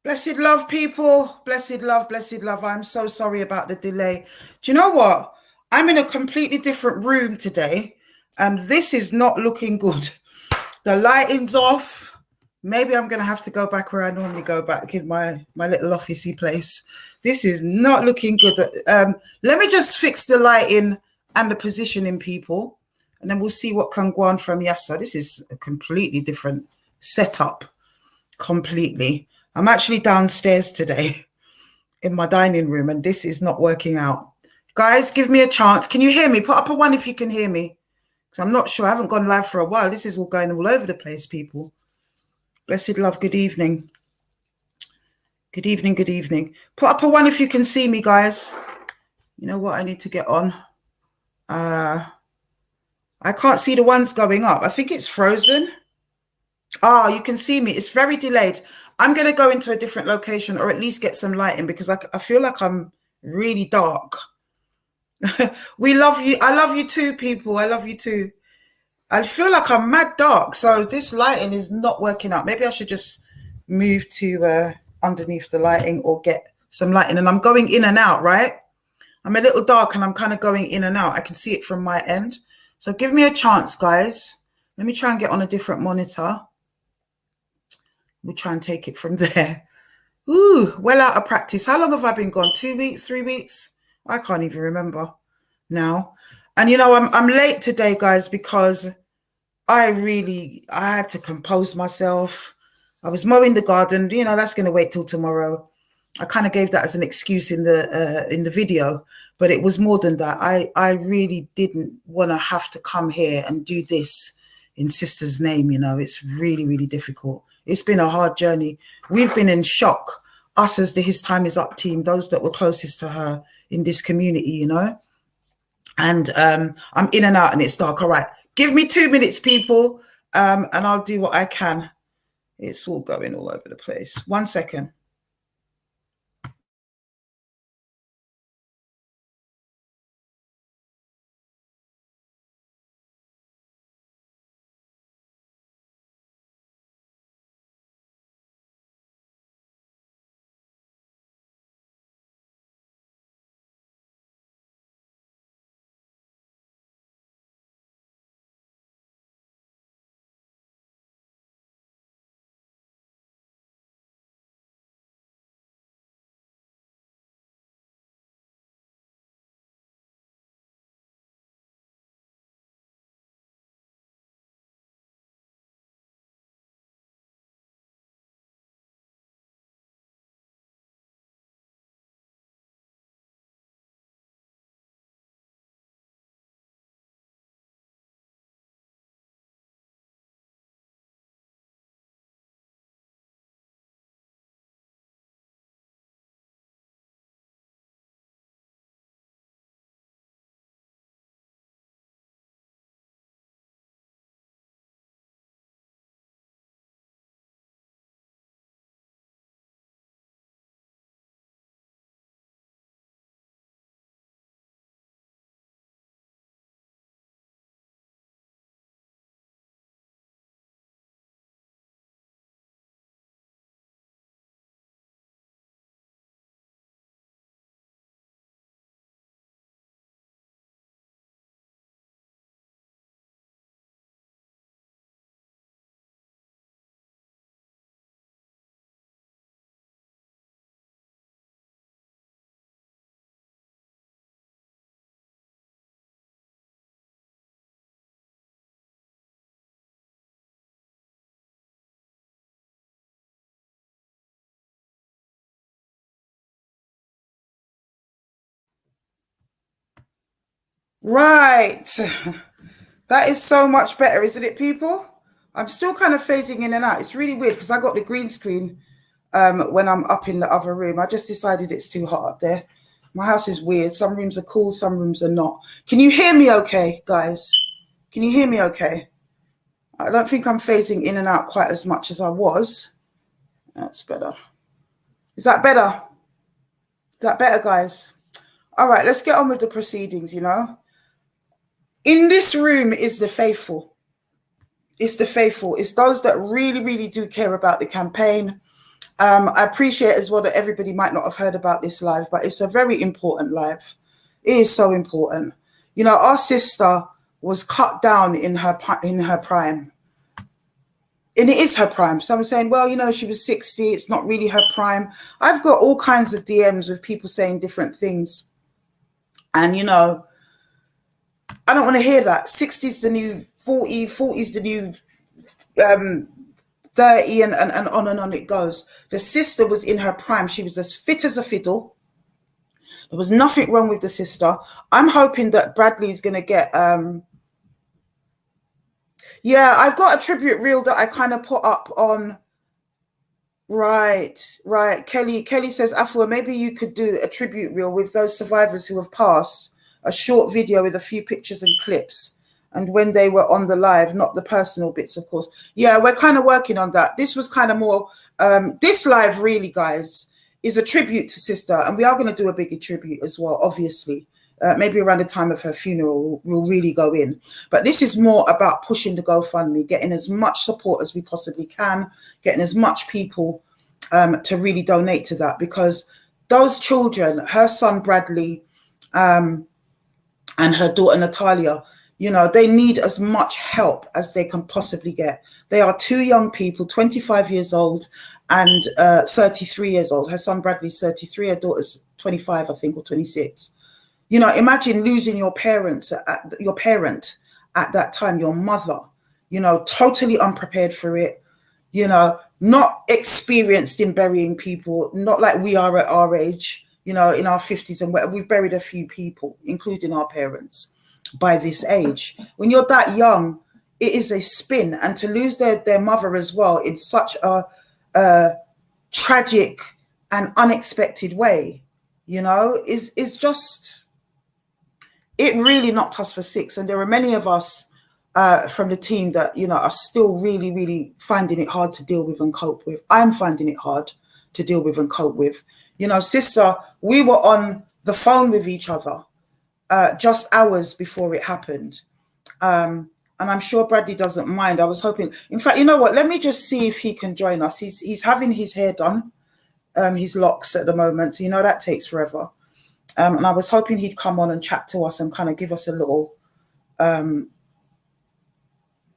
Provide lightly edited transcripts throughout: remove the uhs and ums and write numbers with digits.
Blessed love, people. Blessed love, blessed love. I'm so sorry about the delay. Do you know what? I'm in a completely different room today, and this is not looking good. The lighting's off. Maybe I'm going to have to go back where I normally go back in my little officey place. This is not looking good. Let me just fix the lighting and the positioning, people, and then we'll see what can go on from Yassa. This is a completely different setup. Completely. I'm actually downstairs today in my dining room, and this is not working out. Guys, give me a chance. Can you hear me? Put up a one if you can hear me. Because I'm not sure. I haven't gone live for a while. This is all going all over the place, people. Blessed love, good evening. Good evening, good evening. Put up a one if you can see me, guys. You know what? I need to get on. I can't see the ones going up. I think it's frozen. Ah, you can see me. It's very delayed. I'm going to go into a different location, or at least get some lighting, because I feel like I'm really dark. We love you. I love you too, people. I love you too. I feel like I'm mad dark, so this lighting is not working out. Maybe I should just move to underneath the lighting or get some lighting. And I'm going in and out, right? I'm a little dark and I'm kind of going in and out. I can see it from my end. So give me a chance, guys. Let me try and get on a different monitor. We'll try and take it from there. Ooh, well out of practice. How long have I been gone? 2 weeks, 3 weeks? I can't even remember now. And you know, I'm late today, guys, because I had to compose myself. I was mowing the garden. You know, that's going to wait till tomorrow. I kind of gave that as an excuse in the video, but it was more than that. I really didn't want to have to come here and do this in sister's name. You know, it's really, really difficult. It's been a hard journey. We've been in shock, us as the His Time Is Up team, those that were closest to her in this community, you know. And I'm in and out and it's dark. All right. Give me 2 minutes, people, and I'll do what I can. It's all going all over the place. 1 second. Right. That is so much better, isn't it, people? I'm still kind of phasing in and out. It's really weird because I got the green screen when I'm up in the other room. I just decided it's too hot up there. My house is weird. Some rooms are cool, some rooms are not. Can you hear me okay, guys? Can you hear me okay? I don't think I'm phasing in and out quite as much as I was. That's better. Is that better? Is that better, guys? All right, let's get on with the proceedings, you know. In this room is the faithful. It's the faithful. It's those that really, really do care about the campaign. I appreciate as well that everybody might not have heard about this live, but it's a very important live. It is so important. You know, our sister was cut down in her prime. And it is her prime. So I'm saying, well, you know, she was 60. It's not really her prime. I've got all kinds of DMs with people saying different things. And, you know, I don't want to hear that. 60 is the new 40, 40 is the new 30, and on it goes. The sister was in her prime. She was as fit as a fiddle. There was nothing wrong with the sister. I'm hoping that Bradley's going to get... yeah, I've got a tribute reel that I kind of put up on... Right. Kelly says, Afua, maybe you could do a tribute reel with those survivors who have passed. A short video with a few pictures and clips. And when they were on the live, not the personal bits, of course. Yeah, we're kind of working on that. This was kind of more... this live, really, guys, is a tribute to sister. And we are going to do a bigger tribute as well, obviously. Maybe around the time of her funeral, we'll really go in. But this is more about pushing the GoFundMe, getting as much support as we possibly can, getting as much people to really donate to that. Because those children, her son Bradley and her daughter Natalia, you know, they need as much help as they can possibly get. They are two young people, 25 years old and 33 years old. Her son Bradley's 33, her daughter's 25, I think, or 26. You know, imagine losing your parent at that time, your mother, you know, totally unprepared for it, you know, not experienced in burying people, not like we are at our age, you know, in our 50s, and we've buried a few people, including our parents, by this age. When you're that young, it is a spin. And to lose their mother as well in such a tragic and unexpected way, you know, is just... It really knocked us for six. And there are many of us from the team that, you know, are still really, really finding it hard to deal with and cope with. I'm finding it hard to deal with and cope with. You know, sister, we were on the phone with each other just hours before it happened. And I'm sure Bradley doesn't mind. I was hoping, in fact, you know what? Let me just see if he can join us. He's having his hair done, his locks at the moment. So, you know, that takes forever. And I was hoping he'd come on and chat to us and kind of give us a little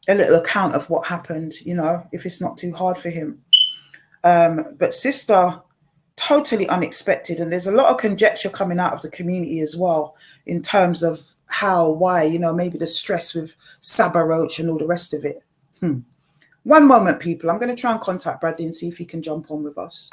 account of what happened, you know, if it's not too hard for him. But sister, totally unexpected. And there's a lot of conjecture coming out of the community as well in terms of how, why, you know, maybe the stress with Saba Roach and all the rest of it. One moment, people. I'm going to try and contact Bradley and see if he can jump on with us.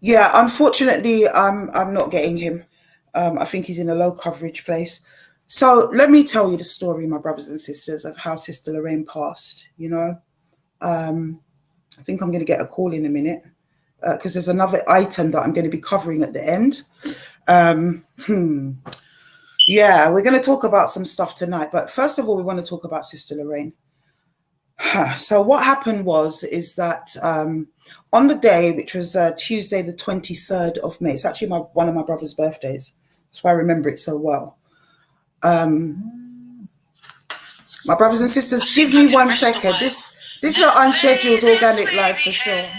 Yeah, unfortunately, I'm not getting him. I think he's in a low coverage place. So let me tell you the story, my brothers and sisters, of how Sister Lorraine passed. I think I'm going to get a call in a minute because there's another item that I'm going to be covering at the end. Yeah, we're going to talk about some stuff tonight. But first of all, we want to talk about Sister Lorraine. So what happened is that on the day, which was Tuesday, the 23rd of May, it's actually one of my brother's birthdays. That's why I remember it so well. My brothers and sisters, give me 1 second. This is an unscheduled organic live for sure.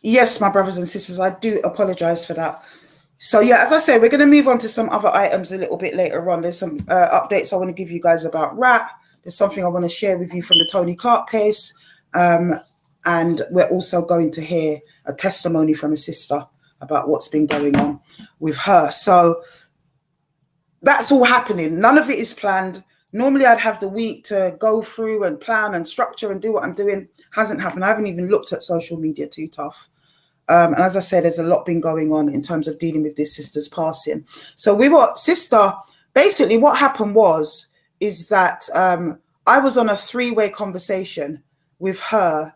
Yes, my brothers and sisters, I do apologize for that. So yeah, as I say, we're going to move on to some other items a little bit later on. There's some updates I want to give you guys about Rat. There's something I want to share with you from the Tony Clark case. And we're also going to hear a testimony from a sister about what's been going on with her. So that's all happening. None of it is planned. Normally I'd have the week to go through and plan and structure and do what I'm doing. Hasn't happened. I haven't even looked at social media too tough. And as I said, there's a lot been going on in terms of dealing with this sister's passing. So basically what happened is that I was on a 3-way conversation with her.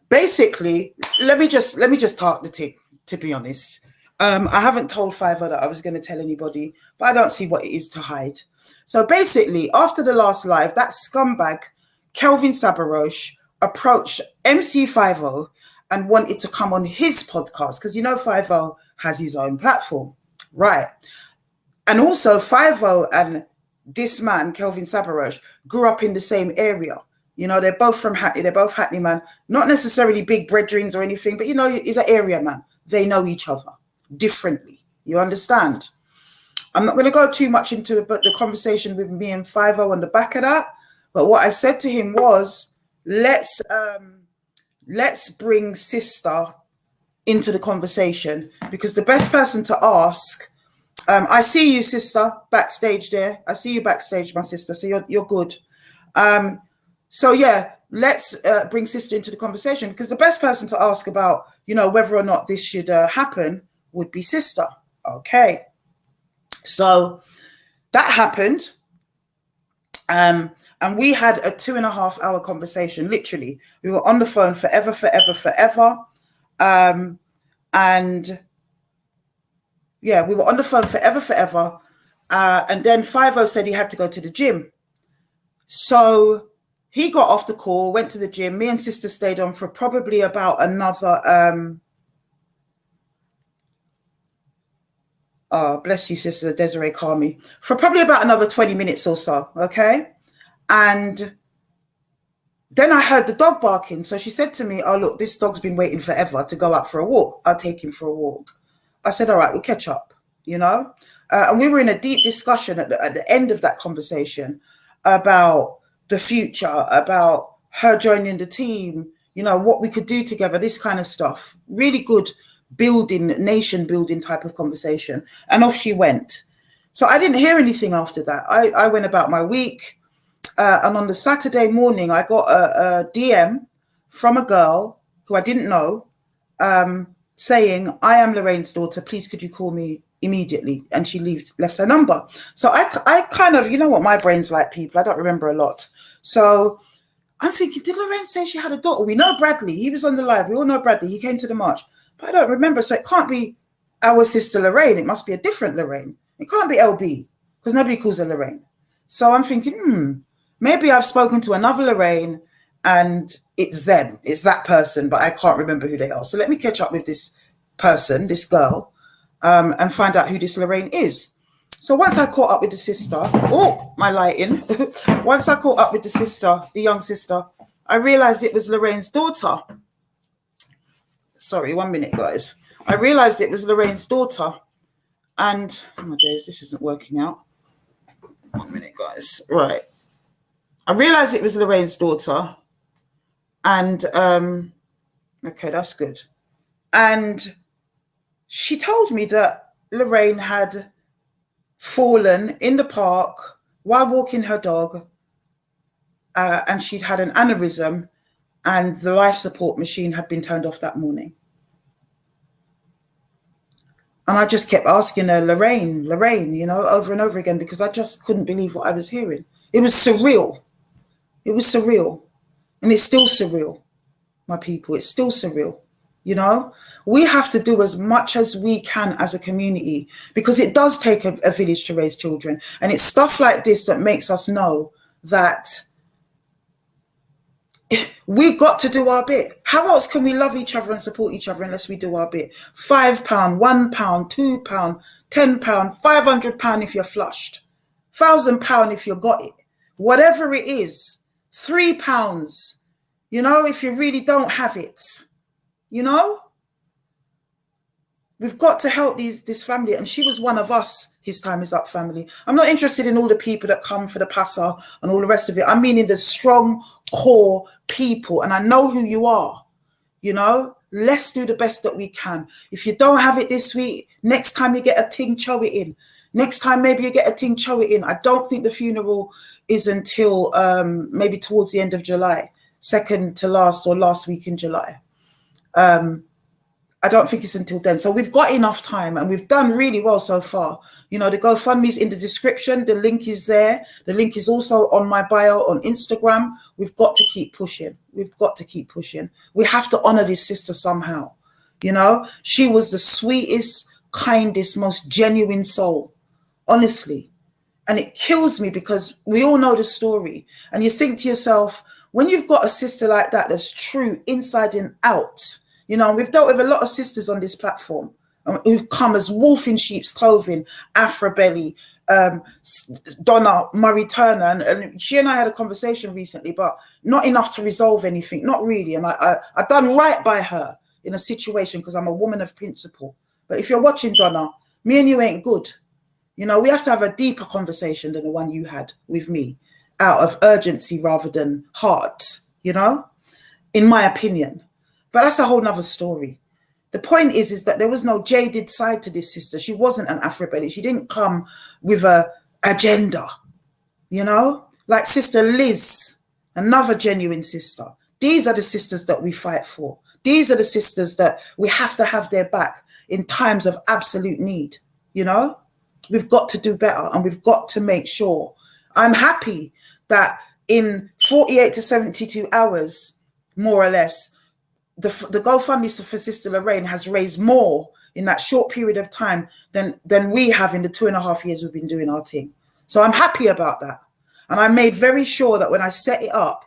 Basically, let me just talk the thing, to be honest. I haven't told Fiverr that I was going to tell anybody, but I don't see what it is to hide. So basically, after the last live, that scumbag, Kelvin Sabarosh, approached MC50 and wanted to come on his podcast because, 50 has his own platform, right? And also 50 and this man, Kelvin Sabarosh, grew up in the same area. They're both from Hackney. They're both Hackney, man. Not necessarily big brethrens or anything, but, he's an area man. They know each other differently. You understand? I'm not going to go too much into it, but the conversation with me and 50 on the back of that. But what I said to him was, let's bring sister into the conversation, because the best person to ask, I see you, sister, backstage there. I see you backstage, my sister. So you're good. So yeah, let's bring sister into the conversation, because the best person to ask about, whether or not this should happen would be sister. Okay. So that happened. And we had a 2.5 hour conversation, literally. We were on the phone forever. And yeah, we were on the phone forever. And then 50 said he had to go to the gym. So he got off the call, went to the gym. Me and sister stayed on for probably about another, oh, bless you, sister Desiree Carmi, for probably about another 20 minutes or so, okay? And then I heard the dog barking. So she said to me, oh, look, this dog's been waiting forever to go out for a walk. I'll take him for a walk. I said, all right, we'll catch up, you know? And we were in a deep discussion at the end of that conversation about the future, about her joining the team, you know, what we could do together, this kind of stuff. Really good building, nation building type of conversation. And off she went. So I didn't hear anything after that. I went about my week. And on the Saturday morning, I got a DM from a girl who I didn't know, saying, I am Lorraine's daughter. Please, could you call me immediately? And she left her number. So I kind of, you know what my brain's like, people. I don't remember a lot. So I'm thinking, did Lorraine say she had a daughter? We know Bradley. He was on the live. We all know Bradley. He came to the march. But I don't remember. So it can't be our sister Lorraine. It must be a different Lorraine. It can't be LB because nobody calls her Lorraine. So I'm thinking, maybe I've spoken to another Lorraine and it's them. It's that person, but I can't remember who they are. So let me catch up with this person, this girl, and find out who this Lorraine is. So once I caught up with the sister, oh, my lighting. Once I caught up with the sister, the young sister, I realized it was Lorraine's daughter. Sorry, 1 minute, guys. I realized it was Lorraine's daughter. And, oh my days, this isn't working out. 1 minute, guys. Right. I realized it was Lorraine's daughter. And, okay, that's good. And she told me that Lorraine had fallen in the park while walking her dog, and she'd had an aneurysm and the life support machine had been turned off that morning. And I just kept asking her, Lorraine, you know, over and over again, because I just couldn't believe what I was hearing. It was surreal. It was surreal. And it's still surreal, my people. It's still surreal. You know, we have to do as much as we can as a community, because it does take a village to raise children. And it's stuff like this that makes us know that we got to do our bit. How else can we love each other and support each other unless we do our bit? £5, £1, £2, £10, £500 if you're flushed, £1,000 if you got it, whatever it is, £3, you know, if you really don't have it. You know, we've got to help this family. And she was one of us, His Time Is Up family. I'm not interested in all the people that come for the passer and all the rest of it. I'm meaning the strong core people. And I know who you are, you know. Let's do the best that we can. If you don't have it this week, next time you get a ting, chow it in. Next time maybe you get a ting, chow it in. I don't think the funeral is until maybe towards the end of July, second to last or last week in July. I don't think it's until then. So we've got enough time and we've done really well so far. You know, the GoFundMe's in the description. The link is there. The link is also on my bio on Instagram. We've got to keep pushing. We've got to keep pushing. We have to honor this sister somehow. You know, she was the sweetest, kindest, most genuine soul, honestly. And it kills me because we all know the story. And you think to yourself, when you've got a sister like that, that's true inside and out. You know, we've dealt with a lot of sisters on this platform who've come as wolf in sheep's clothing, Afra Belly, Donna Murray Turner. And she and I had a conversation recently, but not enough to resolve anything, not really. And I done right by her in a situation because I'm a woman of principle. But if you're watching, Donna, me and you ain't good. You know, we have to have a deeper conversation than the one you had with me, out of urgency rather than heart, you know, in my opinion. But that's a whole nother story. The point is that there was no jaded side to this sister. She wasn't an Afro-belly. She didn't come with a agenda, you know, like Sister Liz, another genuine sister. These are the sisters that we fight for. These are the sisters that we have to have their back in times of absolute need. You know, we've got to do better, and we've got to make sure. I'm happy that in 48 to 72 hours, more or less, the GoFundMe for Sister Lorraine has raised more in that short period of time than we have in the 2.5 years we've been doing our thing. So I'm happy about that. And I made very sure that when I set it up,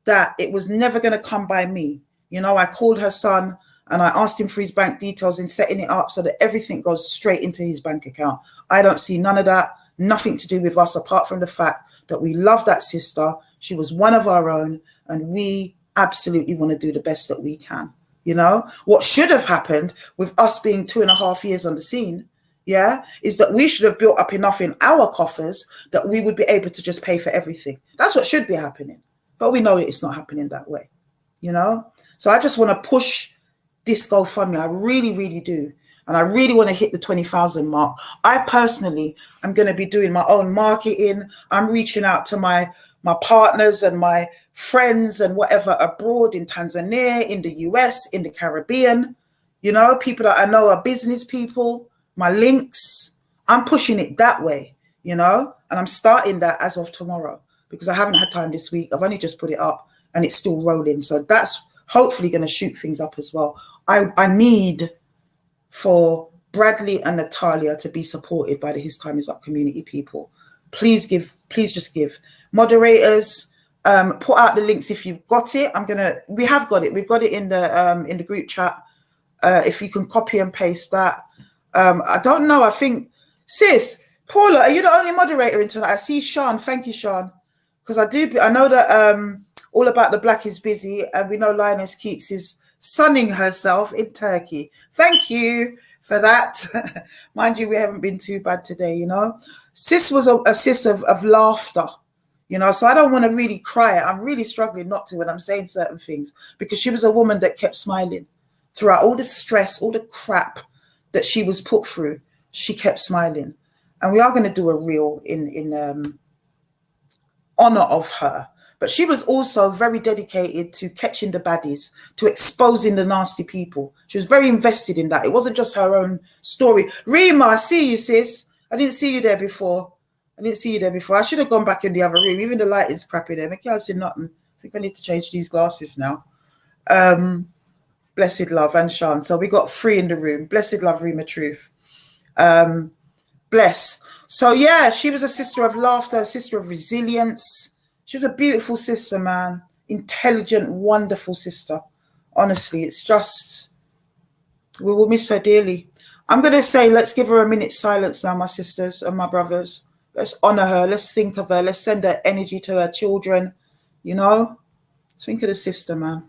that it was never going to come by me. You know, I called her son and I asked him for his bank details in setting it up so that everything goes straight into his bank account. I don't see none of that, nothing to do with us, apart from the fact that we love that sister. She was one of our own, and we absolutely want to do the best that we can. You know, what should have happened with us being 2.5 years on the scene, yeah, is that we should have built up enough in our coffers that we would be able to just pay for everything. That's what should be happening. But we know it's not happening that way, you know? So I just want to push this GoFundMe. I really, really do. And I really want to hit the 20,000 mark. I personally am going to be doing my own marketing. I'm reaching out to my partners and my friends and whatever abroad, in Tanzania, in the US, in the Caribbean, you know, people that I know are business people, my links. I'm pushing it that way, you know, and I'm starting that as of tomorrow, because I haven't had time this week. I've only just put it up and it's still rolling. So that's hopefully going to shoot things up as well. I need for Bradley and Natalia to be supported by the His Time Is Up community people. Please give, please just give. Moderators, put out the links if you've got it. We have got it. We've got it in the group chat. If you can copy and paste that. I don't know. I think, sis, Paula, are you the only moderator in tonight? I see Sean. Thank you, Sean. Because I know that All About the Black is busy, and we know Lioness Keats is sunning herself in Turkey. Thank you for that. Mind you, we haven't been too bad today, you know. Sis was a sis of laughter, you know, so I don't want to really cry. I'm really struggling not to when I'm saying certain things, because she was a woman that kept smiling throughout all the stress, all the crap that she was put through. She kept smiling. And we are going to do a reel in honor of her. But she was also very dedicated to catching the baddies, to exposing the nasty people. She was very invested in that. It wasn't just her own story. Rima, I see you, sis. I didn't see you there before. I should have gone back in the other room. Even the lighting's crappy there. I can't see nothing. I think I need to change these glasses now. Blessed Love and Sean. So we got 3 in the room. Blessed Love, Rima Truth. Bless. So yeah, she was a sister of laughter, a sister of resilience. She was a beautiful sister, man. Intelligent, wonderful sister. Honestly, it's just, we will miss her dearly. I'm going to say, let's give her a minute's silence now, my sisters and my brothers. Let's honor her. Let's think of her. Let's send her energy to her children. You know, let's think of the sister, man.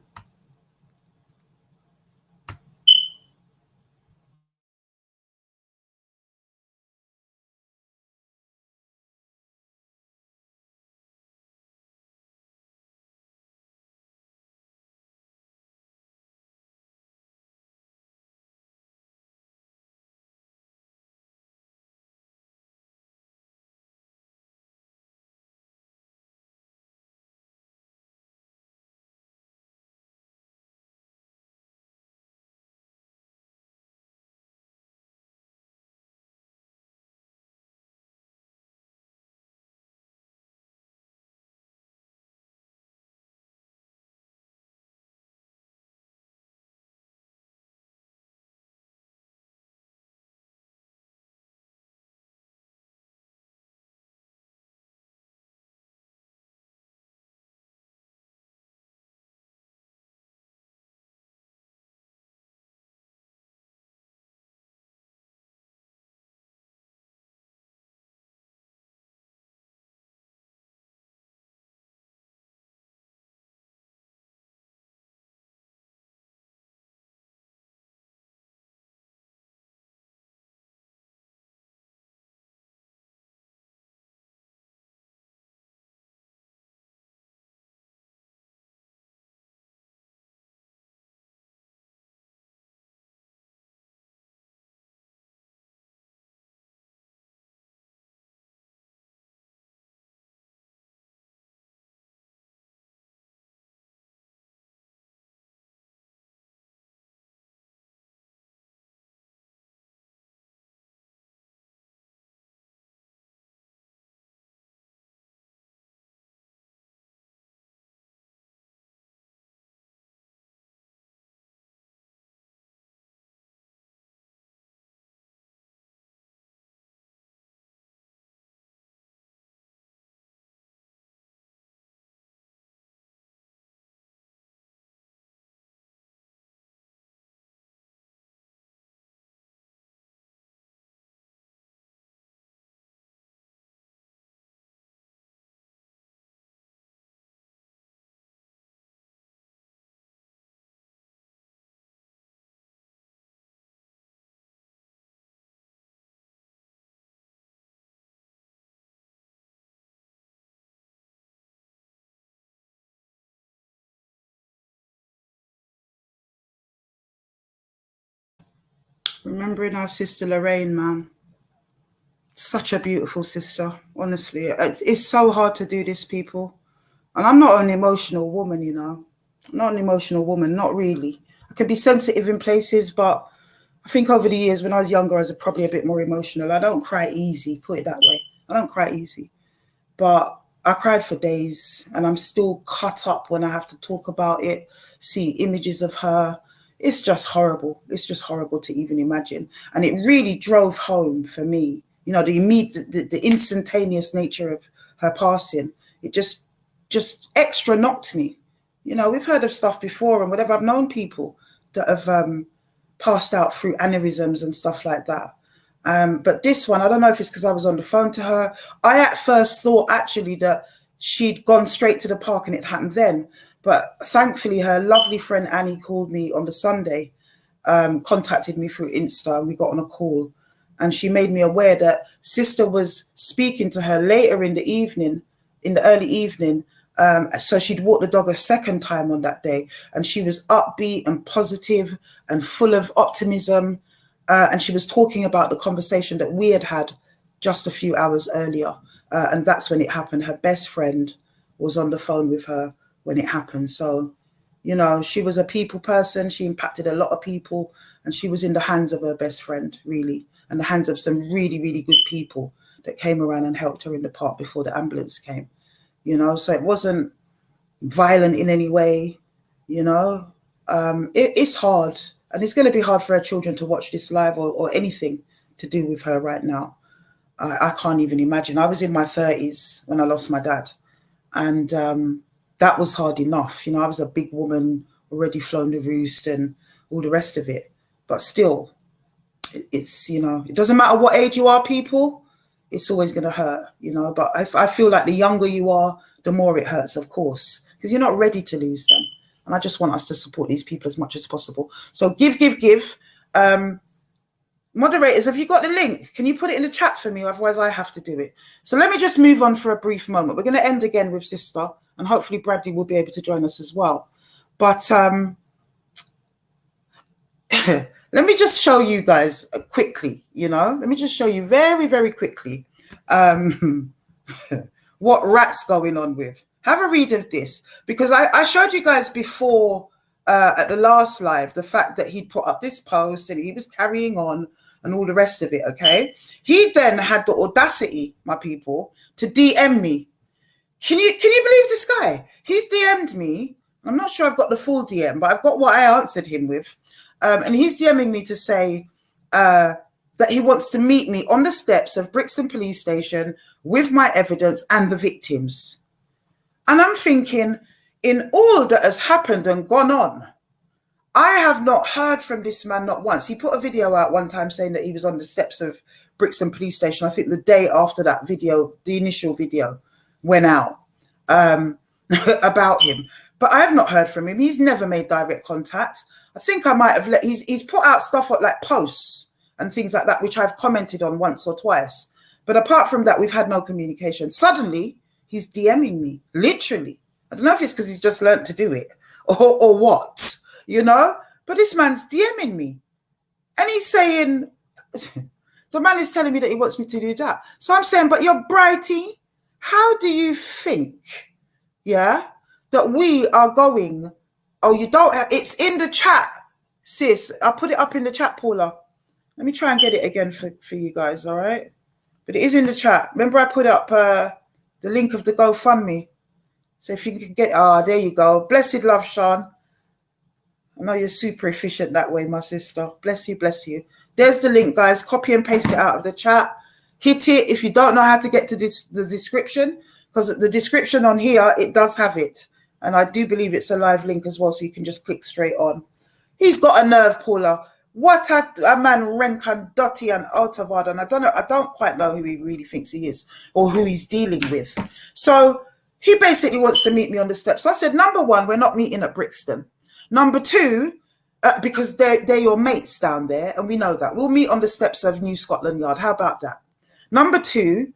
Remembering our sister Lorraine, man. Such a beautiful sister, honestly. It's so hard to do this, people. And I'm not an emotional woman, you know. I'm not an emotional woman, not really. I can be sensitive in places, but I think over the years, when I was younger, I was probably a bit more emotional. I don't cry easy, put it that way. I don't cry easy. But I cried for days, and I'm still cut up when I have to talk about it, see images of her. It's just horrible. It's just horrible to even imagine. And it really drove home for me, you know, the immediate, the instantaneous nature of her passing. It just extra knocked me. You know, we've heard of stuff before and whatever. I've known people that have passed out through aneurysms and stuff like that. But this one, I don't know if it's because I was on the phone to her. I at first thought actually that she'd gone straight to the park and it happened then. But thankfully, her lovely friend Annie called me on the Sunday, contacted me through Insta, and we got on a call. And she made me aware that sister was speaking to her later in the evening, in the early evening. So she'd walked the dog a second time on that day. And she was upbeat and positive and full of optimism. And she was talking about the conversation that we had had just a few hours earlier. And that's when it happened. Her best friend was on the phone with her when it happened. So, you know, she was a people person. She impacted a lot of people. And she was in the hands of her best friend, really, and the hands of some really, really good people that came around and helped her in the park before the ambulance came. You know, so it wasn't violent in any way, you know. It's hard. And it's going to be hard for her children to watch this live or anything to do with her right now. I can't even imagine. I was in my 30s when I lost my dad. And that was hard enough. You know, I was a big woman, already flown the roost and all the rest of it. But still, it's, you know, it doesn't matter what age you are, people. It's always going to hurt, you know. But I feel like the younger you are, the more it hurts, of course, because you're not ready to lose them. And I just want us to support these people as much as possible. So give. Moderators, have you got the link? Can you put it in the chat for me? Otherwise, I have to do it. So let me just move on for a brief moment. We're going to end again with Sister, and hopefully Bradley will be able to join us as well. But let me just show you guys quickly, you know. Let me just show you very, very quickly what Rat's going on with. Have a read of this, because I showed you guys before at the last live the fact that he'd put up this post and he was carrying on and all the rest of it, okay? He then had the audacity, my people, to DM me. Can you believe this guy? He's DM'd me. I'm not sure I've got the full DM, but I've got what I answered him with. And he's DMing me to say that he wants to meet me on the steps of Brixton Police Station with my evidence and the victims. And I'm thinking, in all that has happened and gone on, I have not heard from this man, not once. He put a video out one time saying that he was on the steps of Brixton Police Station. I think the day after that video, the initial video went out about him. But I have not heard from him. He's never made direct contact. I think I might have he's put out stuff like posts and things like that, which I've commented on once or twice. But apart from that, we've had no communication. Suddenly, he's DMing me, literally. I don't know if it's because he's just learned to do it or what, you know? But this man's DMing me. And he's saying, the man is telling me that he wants me to do that. So I'm saying, but you're Brighty, how do you think, yeah, that we are going? Oh, you don't have, it's in the chat, sis. I'll put it up in the chat, Paula. Let me try and get it again for you guys, all right? But it is in the chat. Remember I put up the link of the GoFundMe. So if you can get, there you go. Blessed love, Sean. I know you're super efficient that way, my sister. Bless you, bless you. There's the link, guys. Copy and paste it out of the chat. Hit it if you don't know how to get to the description, because the description on here, it does have it. And I do believe it's a live link as well, so you can just click straight on. He's got a nerve, Paula. What a man, Renkan, Dotty, and Altavad. And I don't quite know who he really thinks he is or who he's dealing with. So he basically wants to meet me on the steps. So I said, number one, we're not meeting at Brixton. Number two, because they're your mates down there, and we know that. We'll meet on the steps of New Scotland Yard. How about that? Number two,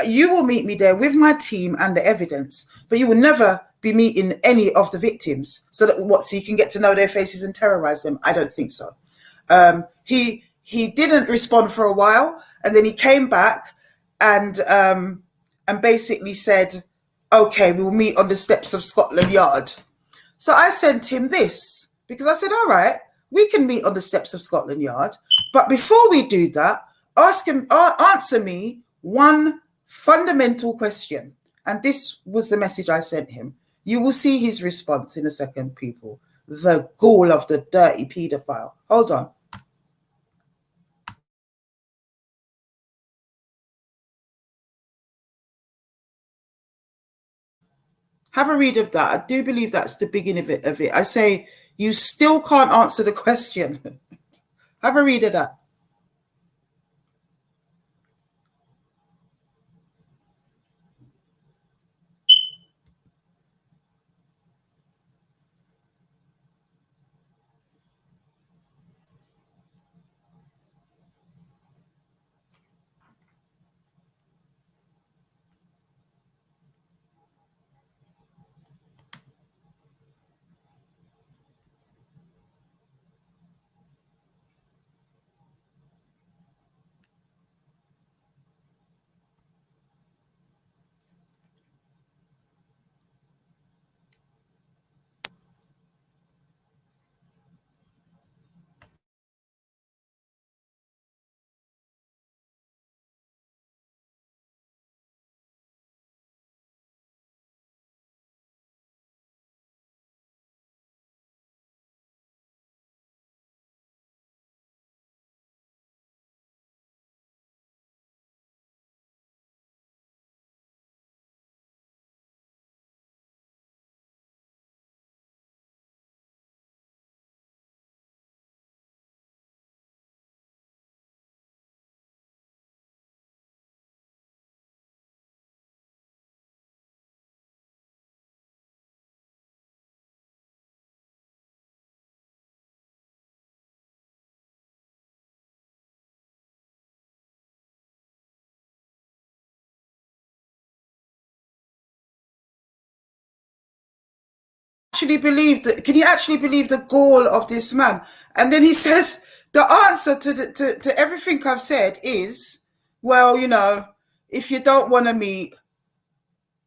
you will meet me there with my team and the evidence, but you will never be meeting any of the victims so you can get to know their faces and terrorize them. I don't think so. He he didn't respond for a while, and then he came back and basically said, okay, we'll meet on the steps of Scotland Yard. So I sent him this because I said, all right, we can meet on the steps of Scotland Yard, but before we do that, answer me one fundamental question. And this was the message I sent him. You will see his response in a second, people. The gall of the dirty paedophile. Hold on. Have a read of that. I do believe that's the beginning of it. I say, you still can't answer the question. Have a read of that. Can you actually believe the gall of this man? And then he says the answer to everything I've said is, well, you know, if you don't want to meet,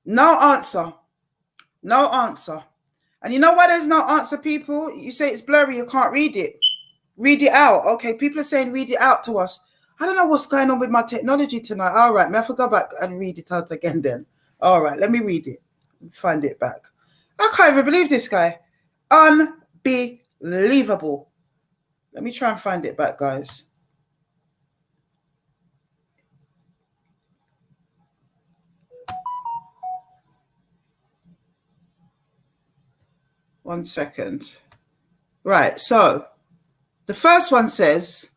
no answer. No answer. And you know why there's no answer, people? You say it's blurry, you can't read it. Read it out. Okay, people are saying read it out to us. I don't know what's going on with my technology tonight. All right, may I have to go back and read it out again then? All right, let me read it. Find it back. I can't even believe this guy. Unbelievable. Let me try and find it back, guys. One second. Right, so the first one says,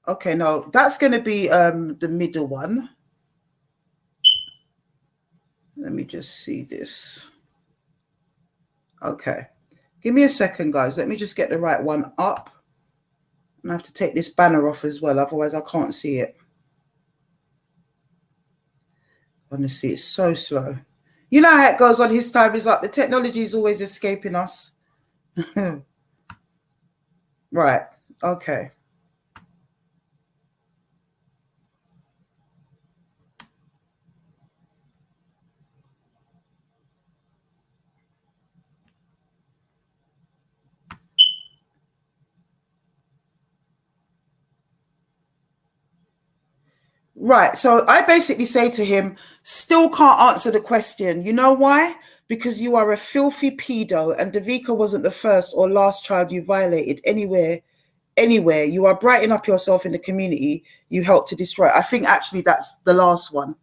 okay, no, that's going to be the middle one. Let me just see this. Okay. Give me a second, guys. Let me just get the right one up. And I have to take this banner off as well, otherwise I can't see it. Honestly, it's so slow. You know how it goes on. His time is up. The technology is always escaping us. Right. Okay. Right. So I basically say to him, still can't answer the question. You know why? Because you are a filthy pedo and Davika wasn't the first or last child you violated anywhere. You are brightening up yourself in the community you helped to destroy. I think actually that's the last one.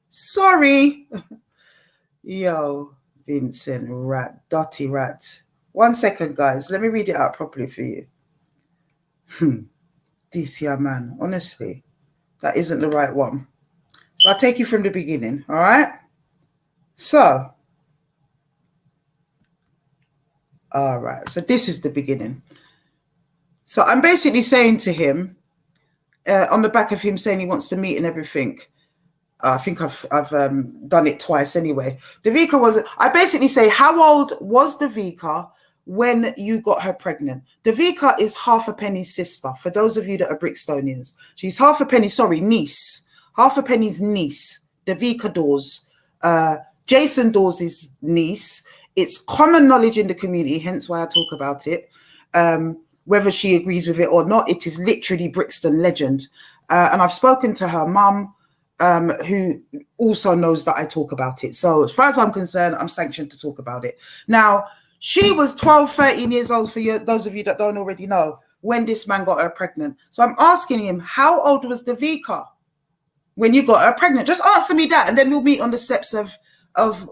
Sorry. Yo, Vincent, rat, dirty rat. 1 second, guys. Let me read it out properly for you. DCR man, honestly, that isn't the right one. So I'll take you from the beginning, all right? So, all right. So this is the beginning. So I'm basically saying to him, on the back of him saying he wants to meet and everything, I think I've done it twice anyway. Davika I basically say, how old was Davika when you got her pregnant. Davika is Half a Penny's sister, for those of you that are Brixtonians. She's Half a Penny's, niece. Half a Penny's niece, Davika Dawes. Jason Dawes' niece. It's common knowledge in the community, hence why I talk about it. Whether she agrees with it or not, it is literally Brixton legend. And I've spoken to her mum, who also knows that I talk about it. So as far as I'm concerned, I'm sanctioned to talk about it. Now, she was 12, 13 years old, for you, those of you that don't already know, when this man got her pregnant. So I'm asking him, how old was Davika when you got her pregnant? Just answer me that, and then we'll meet on the steps of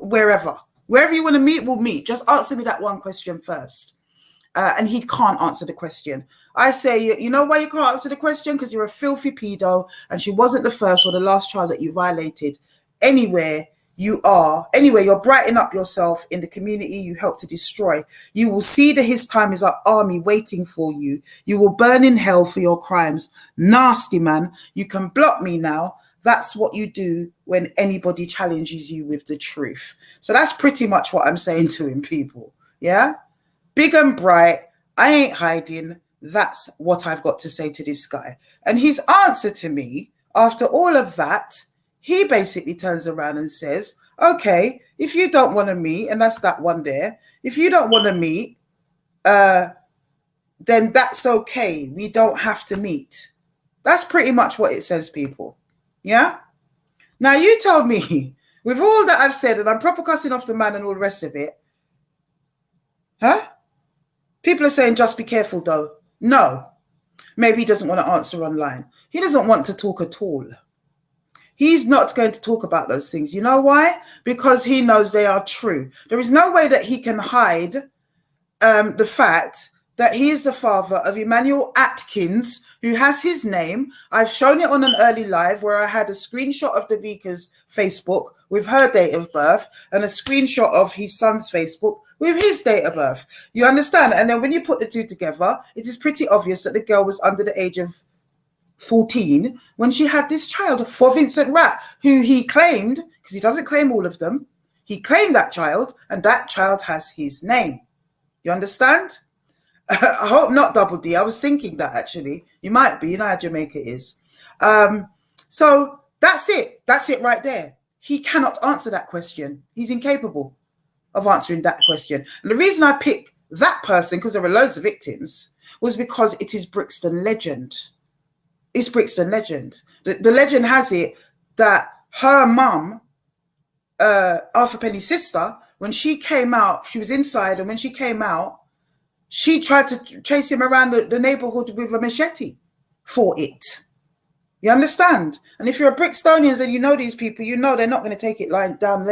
wherever. Wherever you want to meet, we'll meet. Just answer me that one question first. And he can't answer the question. I say, you know why you can't answer the question? Because you're a filthy pedo, and she wasn't the first or the last child that you violated. Anywhere you're brightening up yourself in the community you help to destroy. You will see the His Time Is Up army waiting for you. You will burn in hell for your crimes. Nasty man. You can block me now. That's what you do when anybody challenges you with the truth. So that's pretty much what I'm saying to him, people. Yeah? Big and bright. I ain't hiding. That's what I've got to say to this guy. And his answer to me, after all of that, he basically turns around and says, okay, if you don't want to meet, and that's that one there, if you don't want to meet, then that's okay. We don't have to meet. That's pretty much what it says, people. Yeah? Now, you told me, with all that I've said, and I'm proper cussing off the man and all the rest of it, huh? People are saying, just be careful, though. No. Maybe he doesn't want to answer online. He doesn't want to talk at all. He's not going to talk about those things. You know why? Because he knows they are true. There is no way that he can hide the fact that he is the father of Emmanuel Atkins, who has his name. I've shown it on an early live where I had a screenshot of Davika's Facebook with her date of birth and a screenshot of his son's Facebook with his date of birth. You understand? And then when you put the two together, it is pretty obvious that the girl was under the age of 14 when she had this child for Vincent Rapp, who he claimed, because he doesn't claim all of them, he claimed that child, and that child has his name. You understand? I hope not, Double D. I was thinking that, actually. You might be. You know how Jamaica is. So that's it. That's it right there. He cannot answer that question. He's incapable of answering that question. And the reason I pick that person, because there are loads of victims, was because it is Brixton legend. It's Brixton legend. The legend has it that her mum, Arthur Penny's sister, when she came out, she was inside, and when she came out, she tried to chase him around the neighborhood with a machete for it. You understand? And if you're a Brixtonians and you know these people, you know they're not going to take it lying down,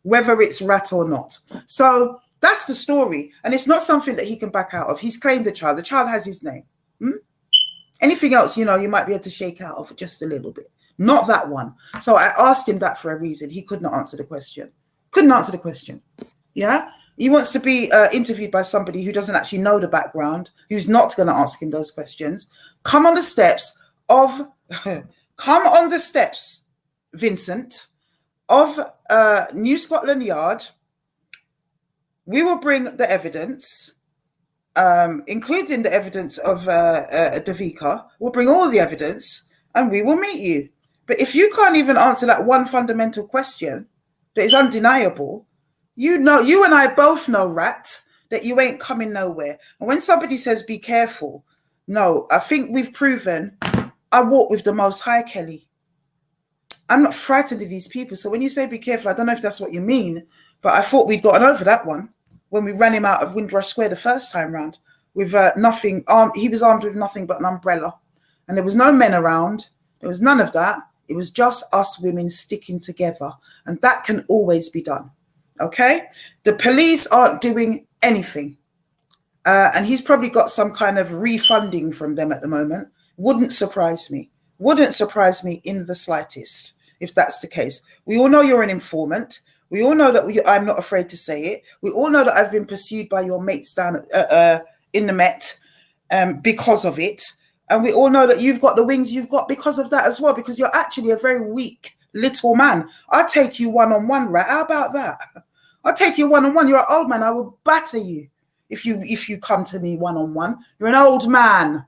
whether it's rat or not. So that's the story. And it's not something that he can back out of. He's claimed the child. The child has his name. Anything else, you know, you might be able to shake out of just a little bit. Not that one. So I asked him that for a reason. He could not answer the question. Couldn't answer the question. Yeah? He wants to be interviewed by somebody who doesn't actually know the background, who's not going to ask him those questions. Come on the steps, Vincent, of New Scotland Yard. We will bring the evidence, including the evidence of Davika. We'll bring all the evidence and we will meet you. But if you can't even answer that one fundamental question that is undeniable, you know, you and I both know, Rat, that you ain't coming nowhere. And when somebody says be careful, no, I think we've proven I walk with the Most High, Kelly. I'm not frightened of these people. So when you say be careful, I don't know if that's what you mean, but I thought we'd gotten over that one when we ran him out of Windrush Square the first time round with nothing. He was armed with nothing but an umbrella, and there was no men around. There was none of that. It was just us women sticking together, and that can always be done. Okay? The police aren't doing anything, and he's probably got some kind of refunding from them at the moment. Wouldn't surprise me. Wouldn't surprise me in the slightest if that's the case. We all know you're an informant. We all know that I'm not afraid to say it. We all know that I've been pursued by your mates down in the Met because of it. And we all know that you've got the wings you've got because of that as well, because you're actually a very weak little man. I'll take you one-on-one, right? How about that? I'll take you one-on-one. You're an old man. I will batter you if you come to me one-on-one. You're an old man.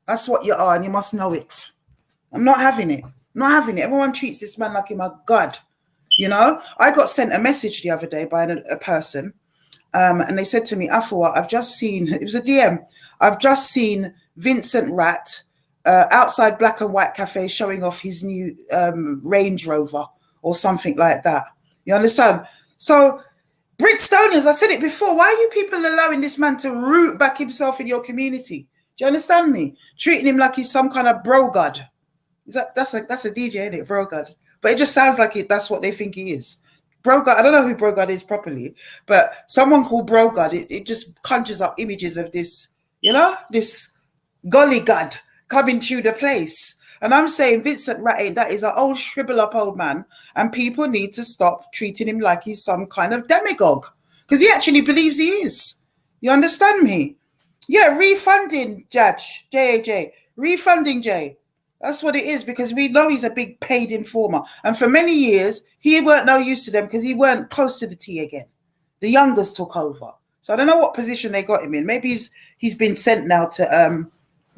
That's what you are, and you must know it. I'm not having it. I'm not having it. Everyone treats this man like him a god. You know, I got sent a message the other day by a person, and they said to me, Afua, I've just seen, it was a DM, I've just seen Vincent Rat outside Black and White Cafe showing off his new Range Rover or something like that. You understand? So, Brixtonians, I said it before, why are you people allowing this man to root back himself in your community? Do you understand me? Treating him like he's some kind of bro god. That's a DJ, isn't it? Bro god. But it just sounds like it. That's what they think he is. Bro god. I don't know who bro god is properly, but someone called bro god, it just conjures up images of this, you know, this golly god coming through the place. And I'm saying Vincent Rat, that is an old shrivel up old man, and people need to stop treating him like he's some kind of demagogue, because he actually believes he is. You understand me? Yeah, refunding Judge JAJ, refunding Jay. That's what it is, because we know he's a big paid informer. And for many years, he weren't no use to them because he weren't close to the tea again. The youngers took over. So I don't know what position they got him in. Maybe he's been sent now to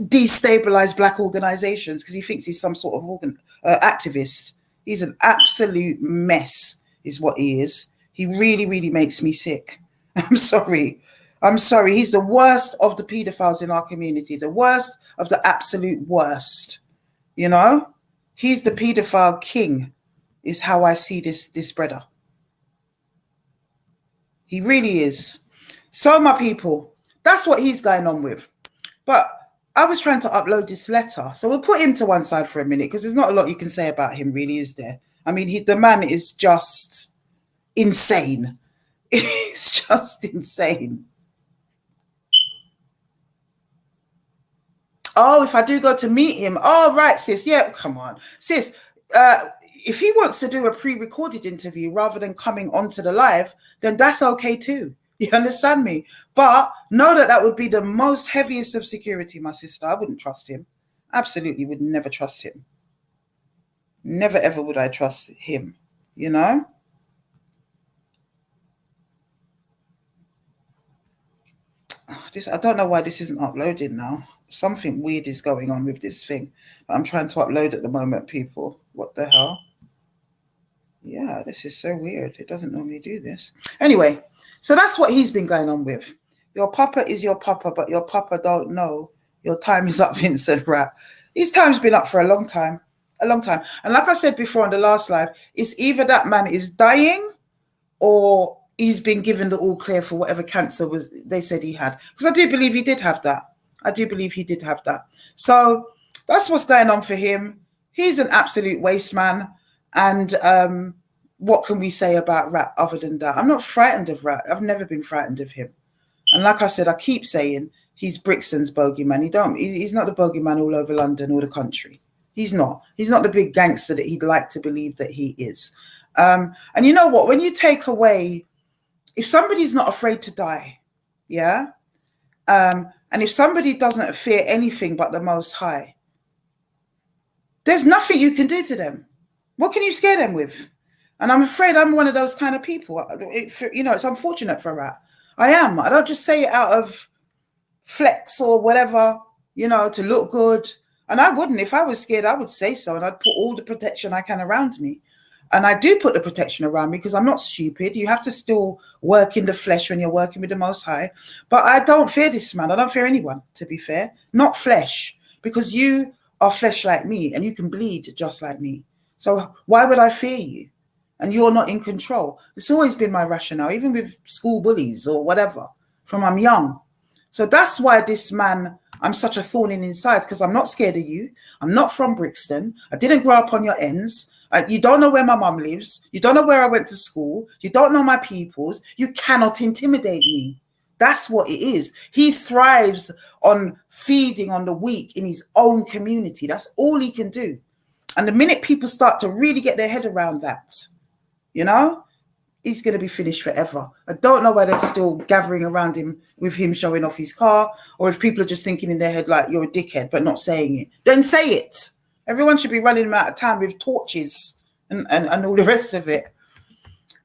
destabilize black organizations because he thinks he's some sort of activist. He's an absolute mess is what he is. He really, really makes me sick. I'm sorry. He's the worst of the pedophiles in our community. The worst of the absolute worst. You know, he's the pedophile king, is how I see this brother. He really is. So, my people, that's what he's going on with. But I was trying to upload this letter, so we'll put him to one side for a minute, because there's not a lot you can say about him, really, is there? I mean, the man is just insane. He's just insane. Oh, if I do go to meet him. Oh, right, sis. Yeah, come on. Sis, if he wants to do a pre-recorded interview rather than coming onto the live, then that's okay too. You understand me? But know that would be the most heaviest of security, my sister. I wouldn't trust him. Absolutely would never trust him. Never, ever would I trust him, you know? I don't know why this isn't uploaded now. Something weird is going on with this thing. I'm trying to upload at the moment, people. What the hell? Yeah, this is so weird. It doesn't normally do this. Anyway, so that's what he's been going on with. Your papa is your papa, but your papa don't know your time is up, Vincent Rat. His time's been up for a long time. A long time. And like I said before on the last live, it's either that man is dying or he's been given the all clear for whatever cancer they said he had. Because I do believe he did have that. So that's what's going on for him. He's an absolute waste man. And what can we say about Rat other than that? I'm not frightened of Rat. I've never been frightened of him. And like I said, I keep saying he's Brixton's bogeyman. He's not the bogeyman all over London or the country. He's not. He's not the big gangster that he'd like to believe that he is. And you know what? When you take away, if somebody's not afraid to die, yeah, and if somebody doesn't fear anything but the Most High, there's nothing you can do to them. What can you scare them with? And I'm afraid I'm one of those kind of people. It's unfortunate for Rat. I am. I don't just say it out of flex or whatever, to look good. And I wouldn't. If I was scared, I would say so. And I'd put all the protection I can around me. And I do put the protection around me because I'm not stupid. You have to still work in the flesh when you're working with the Most High. But I don't fear this man. I don't fear anyone, to be fair. Not flesh. Because you are flesh like me and you can bleed just like me. So why would I fear you? And you're not in control. It's always been my rationale, even with school bullies or whatever, from I'm young. So that's why this man, I'm such a thorn in his side, because I'm not scared of you. I'm not from Brixton. I didn't grow up on your ends. You don't know where my mum lives. You don't know where I went to school. You don't know my peoples. You cannot intimidate me. That's what it is. He thrives on feeding on the weak in his own community. That's all he can do. And the minute people start to really get their head around that, he's going to be finished forever. I don't know why they're still gathering around him with him showing off his car, or if people are just thinking in their head like you're a dickhead but not saying it. Then say it. Everyone should be running him out of town with torches and all the rest of it.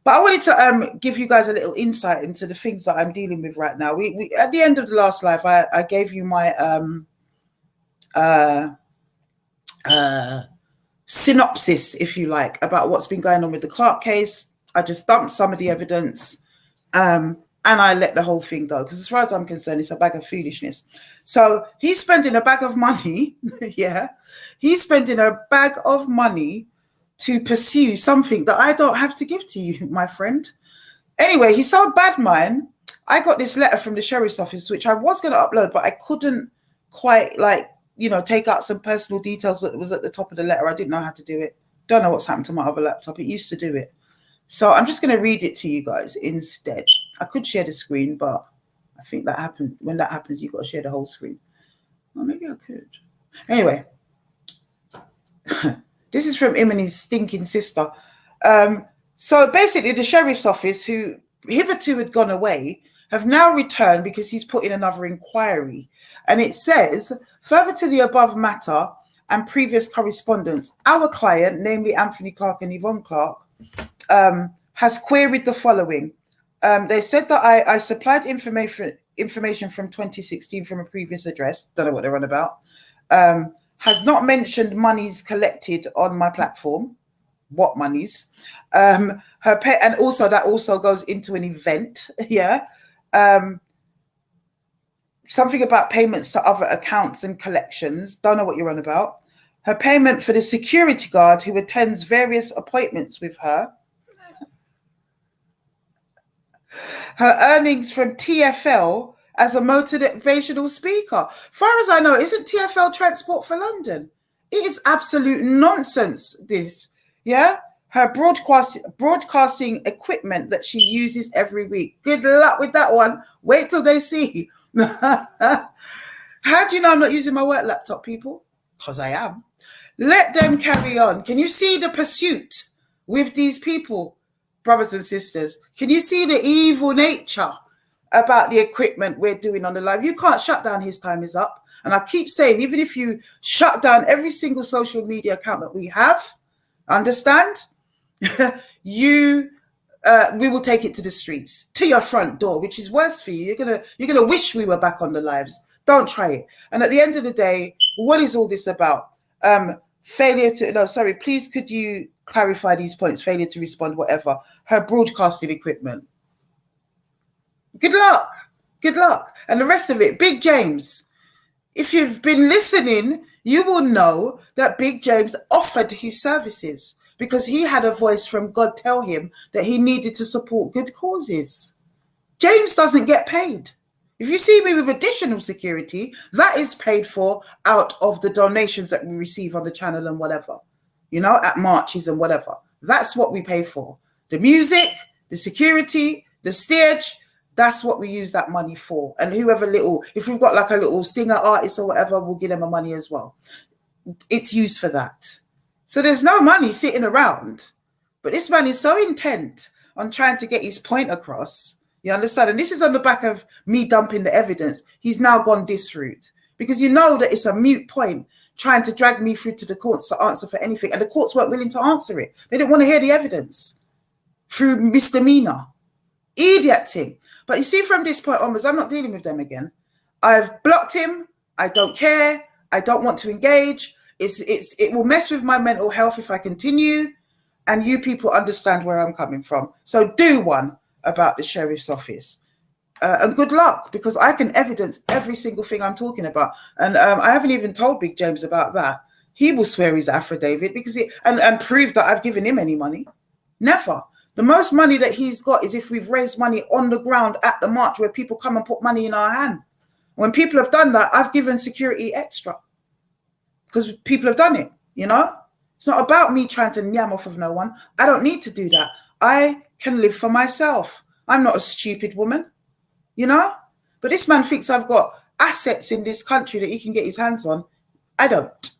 But I wanted to give you guys a little insight into the things that I'm dealing with right now. We at the end of the last live, I gave you my synopsis, if you like, about what's been going on with the Clark case. I just dumped some of the evidence, and I let the whole thing go, because as far as I'm concerned, it's a bag of foolishness. So he's spending a bag of money. Yeah, he's spending a bag of money to pursue something that I don't have to give to you, my friend. Anyway, he sold bad mine. I got this letter from the sheriff's office, which I was going to upload, but I couldn't quite, like, you know, take out some personal details that was at the top of the letter. I didn't know how to do it. Don't know what's happened to my other laptop. It used to do it. So I'm just going to read it to you guys instead. I could share the screen, but I think that happened. When that happens, you've got to share the whole screen. Well, maybe I could. Anyway, this is from him and his stinking sister. So basically, the sheriff's office, who hitherto had gone away, have now returned because he's put in another inquiry. And it says, further to the above matter and previous correspondence, our client, namely Anthony Clark and Yvonne Clark, has queried the following. They said that I supplied information from 2016 from a previous address. Don't know what they're on about. Has not mentioned monies collected on my platform. What monies? And also that also goes into an event. Yeah. Something about payments to other accounts and collections. Don't know what you're on about. Her payment for the security guard who attends various appointments with her. Her earnings from TfL as a motivational speaker. Far as I know, isn't TfL Transport for London? It is absolute nonsense, this. Yeah? Her broadcasting equipment that she uses every week. Good luck with that one. Wait till they see. How do you know I'm not using my work laptop, people? Because I am. Let them carry on. Can you see the pursuit with these people, brothers and sisters? Can you see the evil nature about the equipment we're doing on the live? You can't shut down His Time Is Up. And I keep saying, even if you shut down every single social media account that we have, understand? We will take it to the streets, to your front door, which is worse for you. You're gonna wish we were back on the lives. Don't try it. And at the end of the day, what is all this about? Please could you clarify these points? Failure to respond, whatever. Her broadcasting equipment. Good luck. Good luck. And the rest of it, Big James. If you've been listening, you will know that Big James offered his services because he had a voice from God tell him that he needed to support good causes. James doesn't get paid. If you see me with additional security, that is paid for out of the donations that we receive on the channel and whatever, you know, at marches and whatever. That's what we pay for. The music, the security, the stage, that's what we use that money for. And if we've got like a little singer artist or whatever, we'll give them a money as well. It's used for that. So there's no money sitting around. But this man is so intent on trying to get his point across. You understand? And this is on the back of me dumping the evidence. He's now gone this route. Because you know that it's a moot point trying to drag me through to the courts to answer for anything. And the courts weren't willing to answer it. They didn't want to hear the evidence through misdemeanor. Idiot thing. But you see, from this point onwards, I'm not dealing with them again. I've blocked him. I don't care. I don't want to engage. It will mess with my mental health if I continue. And you people understand where I'm coming from. So do one about the sheriff's office. And good luck, because I can evidence every single thing I'm talking about. And I haven't even told Big James about that. He will swear his affidavit because and prove that I've given him any money. Never. The most money that he's got is if we've raised money on the ground at the march where people come and put money in our hand. When people have done that, I've given security extra because people have done it, you know? It's not about me trying to nyam off of no one. I don't need to do that. I can live for myself. I'm not a stupid woman, you know? But this man thinks I've got assets in this country that he can get his hands on. I don't.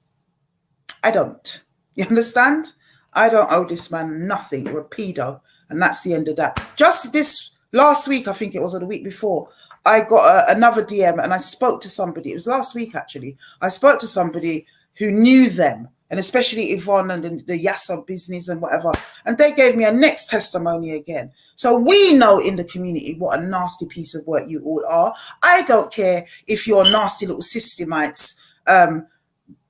You understand? I don't owe this man nothing. You're a pedo. And that's the end of that. Just this last week, I think it was, or the week before, I got another DM and I spoke to somebody. It was last week, actually. I spoke to somebody who knew them and especially Yvonne and the Yassa business and whatever. And they gave me a next testimony again. So we know in the community what a nasty piece of work you all are. I don't care if you're nasty little systemites,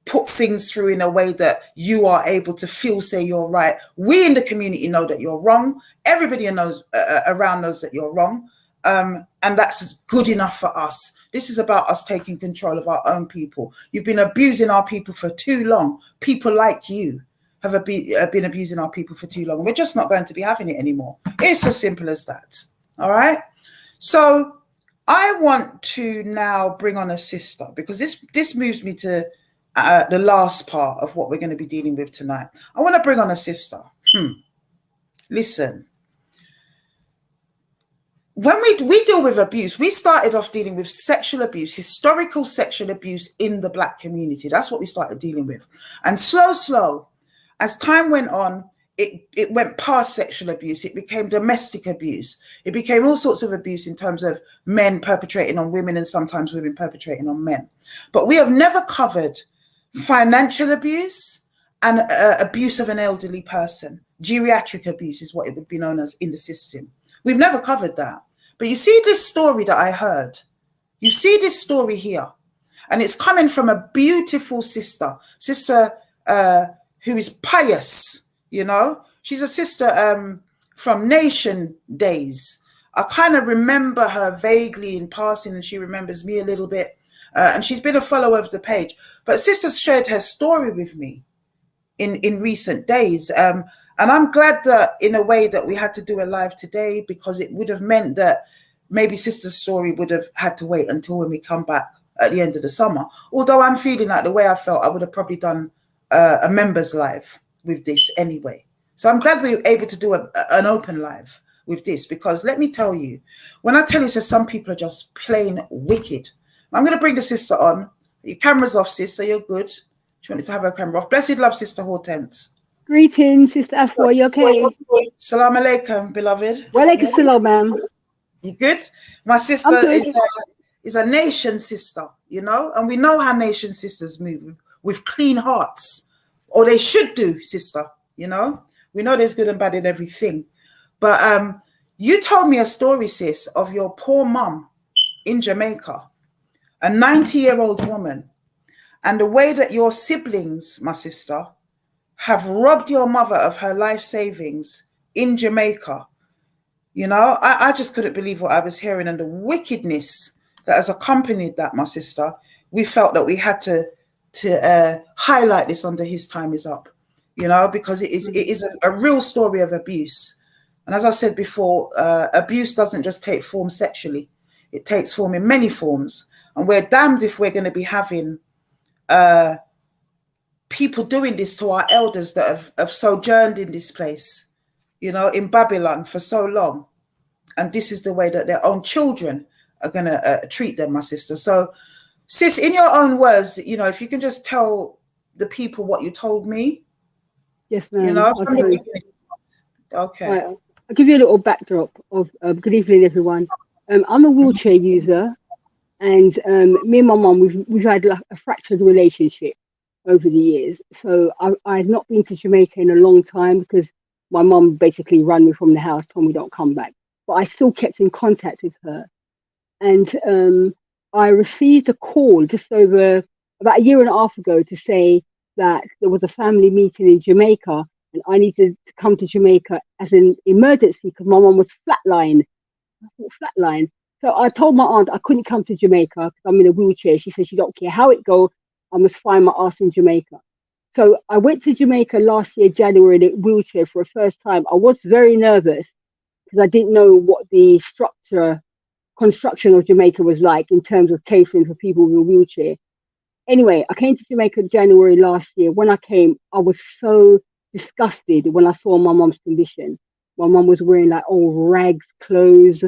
put things through in a way that you are able to feel, say you're right. We in the community know that you're wrong. Everybody knows around knows that you're wrong. And that's good enough for us. This is about us taking control of our own people. You've been abusing our people for too long. People like you have been abusing our people for too long. We're just not going to be having it anymore. It's as simple as that. All right. So I want to now bring on a sister, because this moves me to the last part of what we're going to be dealing with tonight. I want to bring on a sister. Listen. When we deal with abuse, we started off dealing with sexual abuse, historical sexual abuse in the Black community. That's what we started dealing with. And slow, as time went on, it went past sexual abuse. It became domestic abuse. It became all sorts of abuse in terms of men perpetrating on women and sometimes women perpetrating on men. But we have never covered financial abuse and abuse of an elderly person. Geriatric abuse is what it would be known as in the system. We've never covered that. But you see this story that I heard. You see this story here. And it's coming from a beautiful sister who is pious, you know. She's a sister from Nation Days. I kind of remember her vaguely in passing, and she remembers me a little bit. And she's been a follower of the page. But sister's shared her story with me in recent days. And I'm glad that in a way that we had to do a live today, because it would have meant that maybe sister's story would have had to wait until when we come back at the end of the summer. Although I'm feeling like the way I felt, I would have probably done a members live with this anyway. So I'm glad we were able to do an open live with this, because let me tell you, when I tell you, so some people are just plain wicked. I'm going to bring the sister on. Your camera's off, sis, so you're good. She wanted to have her camera off. Blessed love, Sister Hortense. Greetings, Sister Afua. You okay? Salam alaikum, beloved. Walaikum salam, ma'am. You good? My sister is a nation sister, you know, and we know how nation sisters move with clean hearts, or they should do, sister. You know, we know there's good and bad in everything, but you told me a story, sis, of your poor mum in Jamaica, a 90-year-old woman, and the way that your siblings, my sister, have robbed your mother of her life savings in Jamaica. You know, I just couldn't believe what I was hearing, and the wickedness that has accompanied that, my sister. We felt that we had to highlight this under His Time Is Up, you know, because it is a real story of abuse. And as I said before, abuse doesn't just take form sexually. It takes form in many forms. And we're damned if we're going to be having people doing this to our elders that have sojourned in this place, you know, in Babylon for so long. And this is the way that their own children are going to treat them, my sister. So, sis, in your own words, you know, if you can just tell the people what you told me. Yes, ma'am. You know, okay. Right. I'll give you a little backdrop of good evening, everyone. I'm a wheelchair user, and me and my mum, we've had like a fractured relationship over the years. So I've not been to Jamaica in a long time, because my mum basically ran me from the house, told me don't come back. But I still kept in contact with her. And I received a call just over about a year and a half ago to say that there was a family meeting in Jamaica, and I needed to come to Jamaica as an emergency because my mum was flatline. So I told my aunt I couldn't come to Jamaica because I'm in a wheelchair. She said she don't care how it goes, I must find my ass in Jamaica. So I went to Jamaica last year, January, in a wheelchair for the first time. I was very nervous because I didn't know what the construction of Jamaica was like in terms of catering for people with a wheelchair. Anyway, I came to Jamaica January last year. When I came, I was so disgusted when I saw my mum's condition. My mum was wearing like old rags, clothes.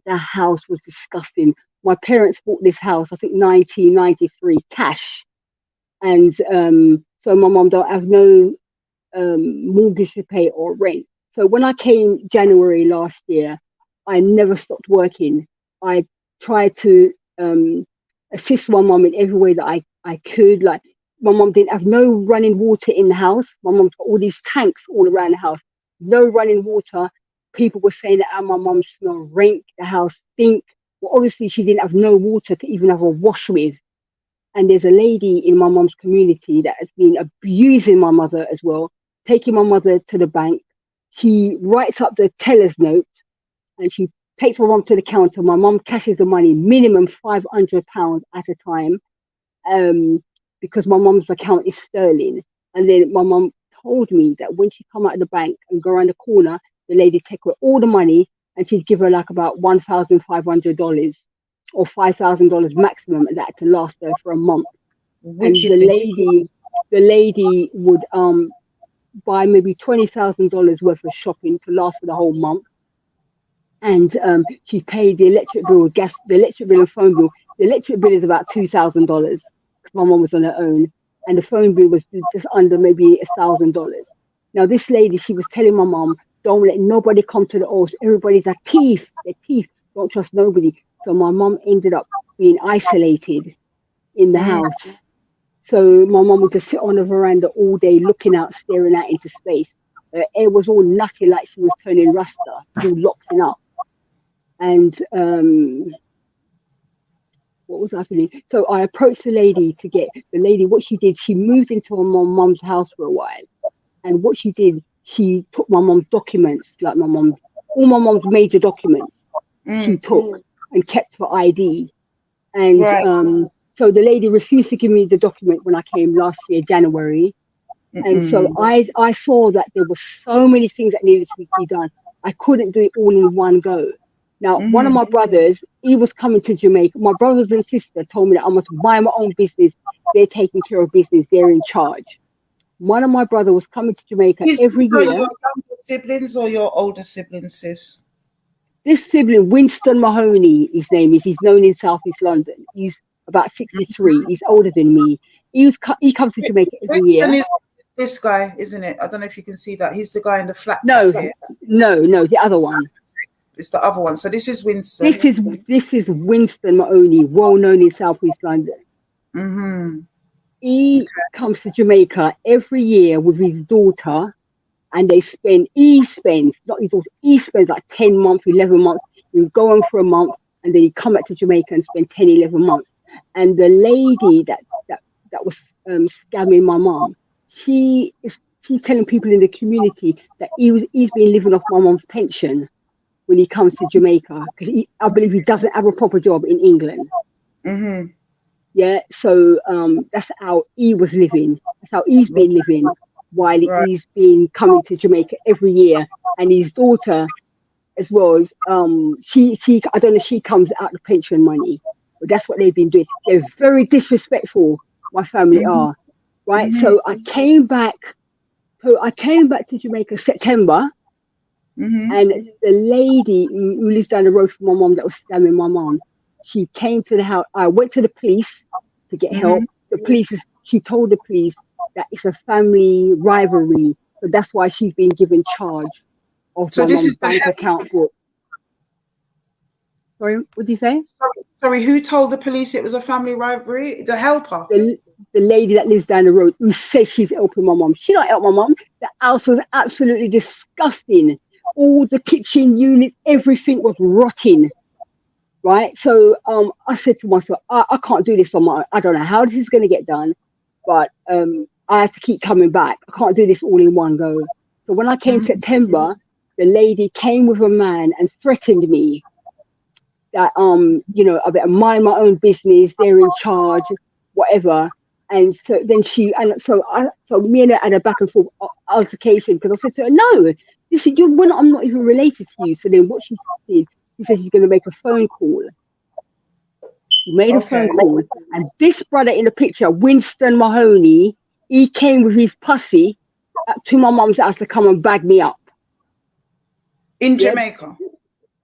The house was disgusting. My parents bought this house, I think 1993, cash. And so my mum don't have no mortgage to pay or rent. So when I came January last year, I never stopped working. I tried to assist my mum in every way that I could. Like my mum didn't have no running water in the house. My mum's got all these tanks all around the house, no running water. People were saying that my mum smelled rank, the house stink. Well, obviously she didn't have no water to even have a wash with. And there's a lady in my mum's community that has been abusing my mother as well, taking my mother to the bank. She writes up the teller's note and she takes my mum to the counter. My mum cashes the money, minimum £500 at a time, because my mum's account is sterling. And then my mum told me that when she come out of the bank and go around the corner, the lady take her all the money and she'd give her like about $1,500 or $5,000 maximum, and that to last her for a month. Wicked. And the lady would buy maybe $20,000 worth of shopping to last for the whole month. And she paid the electric bill, the electric bill and phone bill. The electric bill is about $2,000 because my mum was on her own, and the phone bill was just under maybe $1,000. Now this lady, she was telling my mum, don't let nobody come to the house. Everybody's a thief. They're thief. Don't trust nobody. So my mum ended up being isolated in the house. So my mum would just sit on the veranda all day, looking out, staring out into space. Her hair was all nutty, like she was turning Rasta, all locking up. And what was happening? So I approached the lady to get the lady. What she did, she moved into my mum's house for a while. And what she did, she took my mum's documents, like all my mum's major documents, she took and kept for ID. And so the lady refused to give me the document when I came last year, January. And so I saw that there were so many things that needed to be done. I couldn't do it all in one go. Now, one of my brothers, he was coming to Jamaica. My brothers and sister told me that I must buy my own business. They're taking care of business. They're in charge. One of my brothers was coming to Jamaica every year. Your younger siblings or your older siblings, sis? This sibling, Winston Mahoney, his name is. He's known in South East London. He's about 63. He's older than me. He comes to Jamaica every year. This guy, isn't it? I don't know if you can see that. He's the guy in the flat. No, the other one. It's the other one. So this is Winston. This is Winston Mahoney, well known in South East London. He comes to Jamaica every year with his daughter, and he spends like 10 months, 11 months. He would go on for a month, and then he'd come back to Jamaica and spend 10, 11 months. And the lady that was scamming my mom, she's telling people in the community that he's been living off my mom's pension when he comes to Jamaica, because I believe he doesn't have a proper job in England. Yeah, so that's how he was living. That's how he's been living while he's been coming to Jamaica every year. And his daughter, as well, she I don't know, she comes out the pension money, but that's what they've been doing. They're very disrespectful. My family are, right? So I came back to Jamaica September, and the lady who lives down the road from my mom that was scamming my mom, she came to the house. I went to the police to get help. She told the police that it's a family rivalry, so that's why she's been given charge of my mom's bank account book. Sorry, what did you say? Sorry, who told the police it was a family rivalry? The helper? The lady that lives down the road, who says she's helping my mom. She don't help my mom. The house was absolutely disgusting. All the kitchen units, everything was rotting. Right? So I said to myself, I can't do this on my own. I don't know how this is going to get done, but I had to keep coming back. I can't do this all in one go. So when I came September, the lady came with a man and threatened me that I better mind my own business, they're in charge, whatever. And so then so me and her had a back and forth altercation, because I said to her, no, I'm not even related to you. So then what she did, she said she's going to make a phone call. She made a phone call, and this brother in the picture, Winston Mahoney, he came with his pussy to my mum's house to come and bag me up. In Jamaica?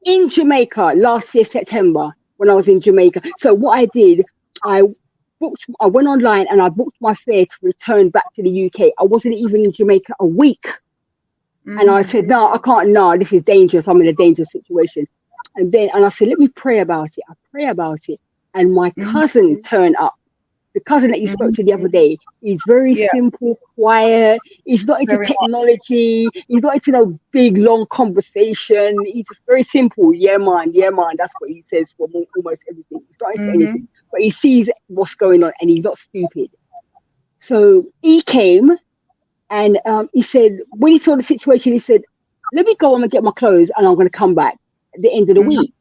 In Jamaica, last year, September, when I was in Jamaica. So what I did, I went online and I booked my fare to return back to the UK. I wasn't even in Jamaica a week. And I said, no, I can't, no, this is dangerous. I'm in a dangerous situation. And I said, let me pray about it. I pray about it. And my cousin turned up. the cousin that you spoke to the other day, is very simple, quiet. He's not into technology. He's not into no big, long conversation. He's just very simple. Yeah, man. That's what he says for almost everything. He's not into anything, but he sees what's going on and he's not stupid. So he came and he said, when he saw the situation, he said, let me go and get my clothes and I'm going to come back at the end of the week.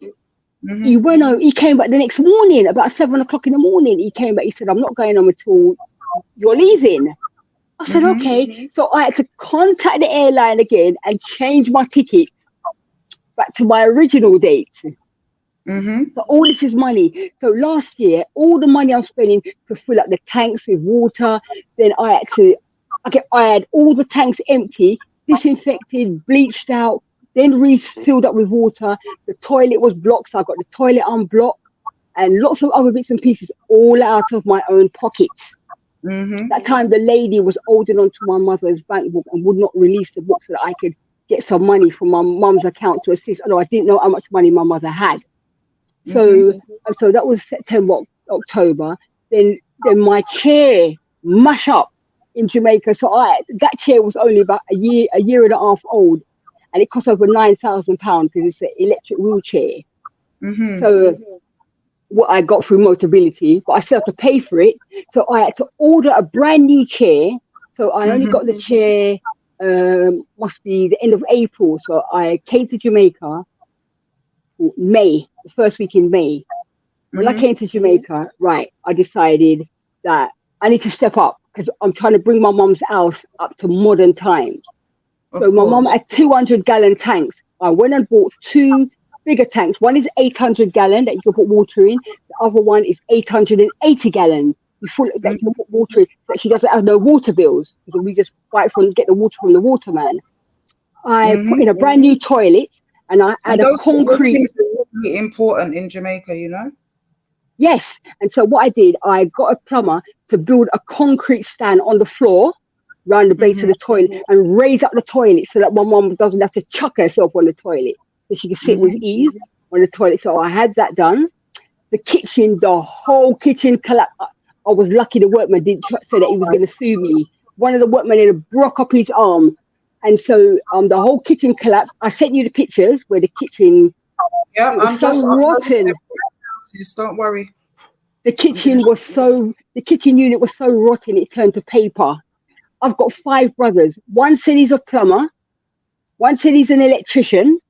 He went home, he came back the next morning, about 7 o'clock in the morning. He came back, he said, I'm not going home until you're leaving. I said, okay. So I had to contact the airline again and change my ticket back to my original date. So all this is money. So last year, all the money I'm spending to fill up the tanks with water, then I had all the tanks empty, disinfected, bleached out, then refilled up with water. The toilet was blocked, so I got the toilet unblocked, and lots of other bits and pieces, all out of my own pockets. That time, the lady was holding on to my mother's bank book and would not release the book so that I could get some money from my mum's account to assist. Although I didn't know how much money my mother had. So that was September, October. Then my chair mashed up in Jamaica. So that chair was only about a year and a half old. And it cost over £9,000 because it's an electric wheelchair. So what I got through Motability, but I still have to pay for it. So I had to order a brand new chair. So I only got the chair, must be the end of April. So I came to Jamaica May, the first week in May. When I came to Jamaica, I decided that I need to step up because I'm trying to bring my mum's house up to modern times. So my mum had 200-gallon tanks. I went and bought 2 bigger tanks. One is 800-gallon that you can put water in. The other one is 880-gallon. That you can put water in, so that she doesn't have no water bills. Because we just get the water from the waterman. I put in a brand new toilet, and I had a concrete. Those things are really important in Jamaica, you know. Yes, and so what I did, I got a plumber to build a concrete stand on the floor around the base of the toilet and raise up the toilet so that my mum doesn't have to chuck herself on the toilet, so she can sit with ease on the toilet. So I had that done. The kitchen, the whole kitchen collapsed. I was lucky the workman didn't say that he was going to sue me. One of the workmen had broke up his arm, and so the whole kitchen collapsed. I sent you the pictures where the kitchen was so rotten. Don't worry. The kitchen unit was so rotten it turned to paper. I've got 5 brothers. One said he's a plumber. One said he's an electrician.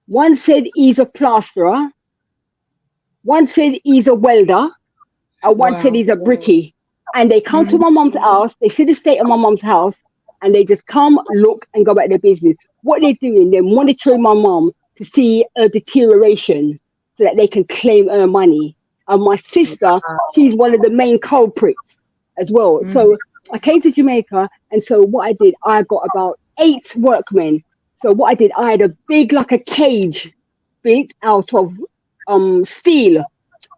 One said he's a plasterer. One said he's a welder. And one said he's a brickie. And they come to my mum's house. They see the state of my mum's house. And they just come, look, and go back to their business. What they're doing, they're monitoring my mum to see a deterioration so that they can claim her money. And my sister, she's one of the main culprits as well. So I came to Jamaica, and so what I did, I got about 8 workmen. So what I did, I had a big, like a cage built out of steel.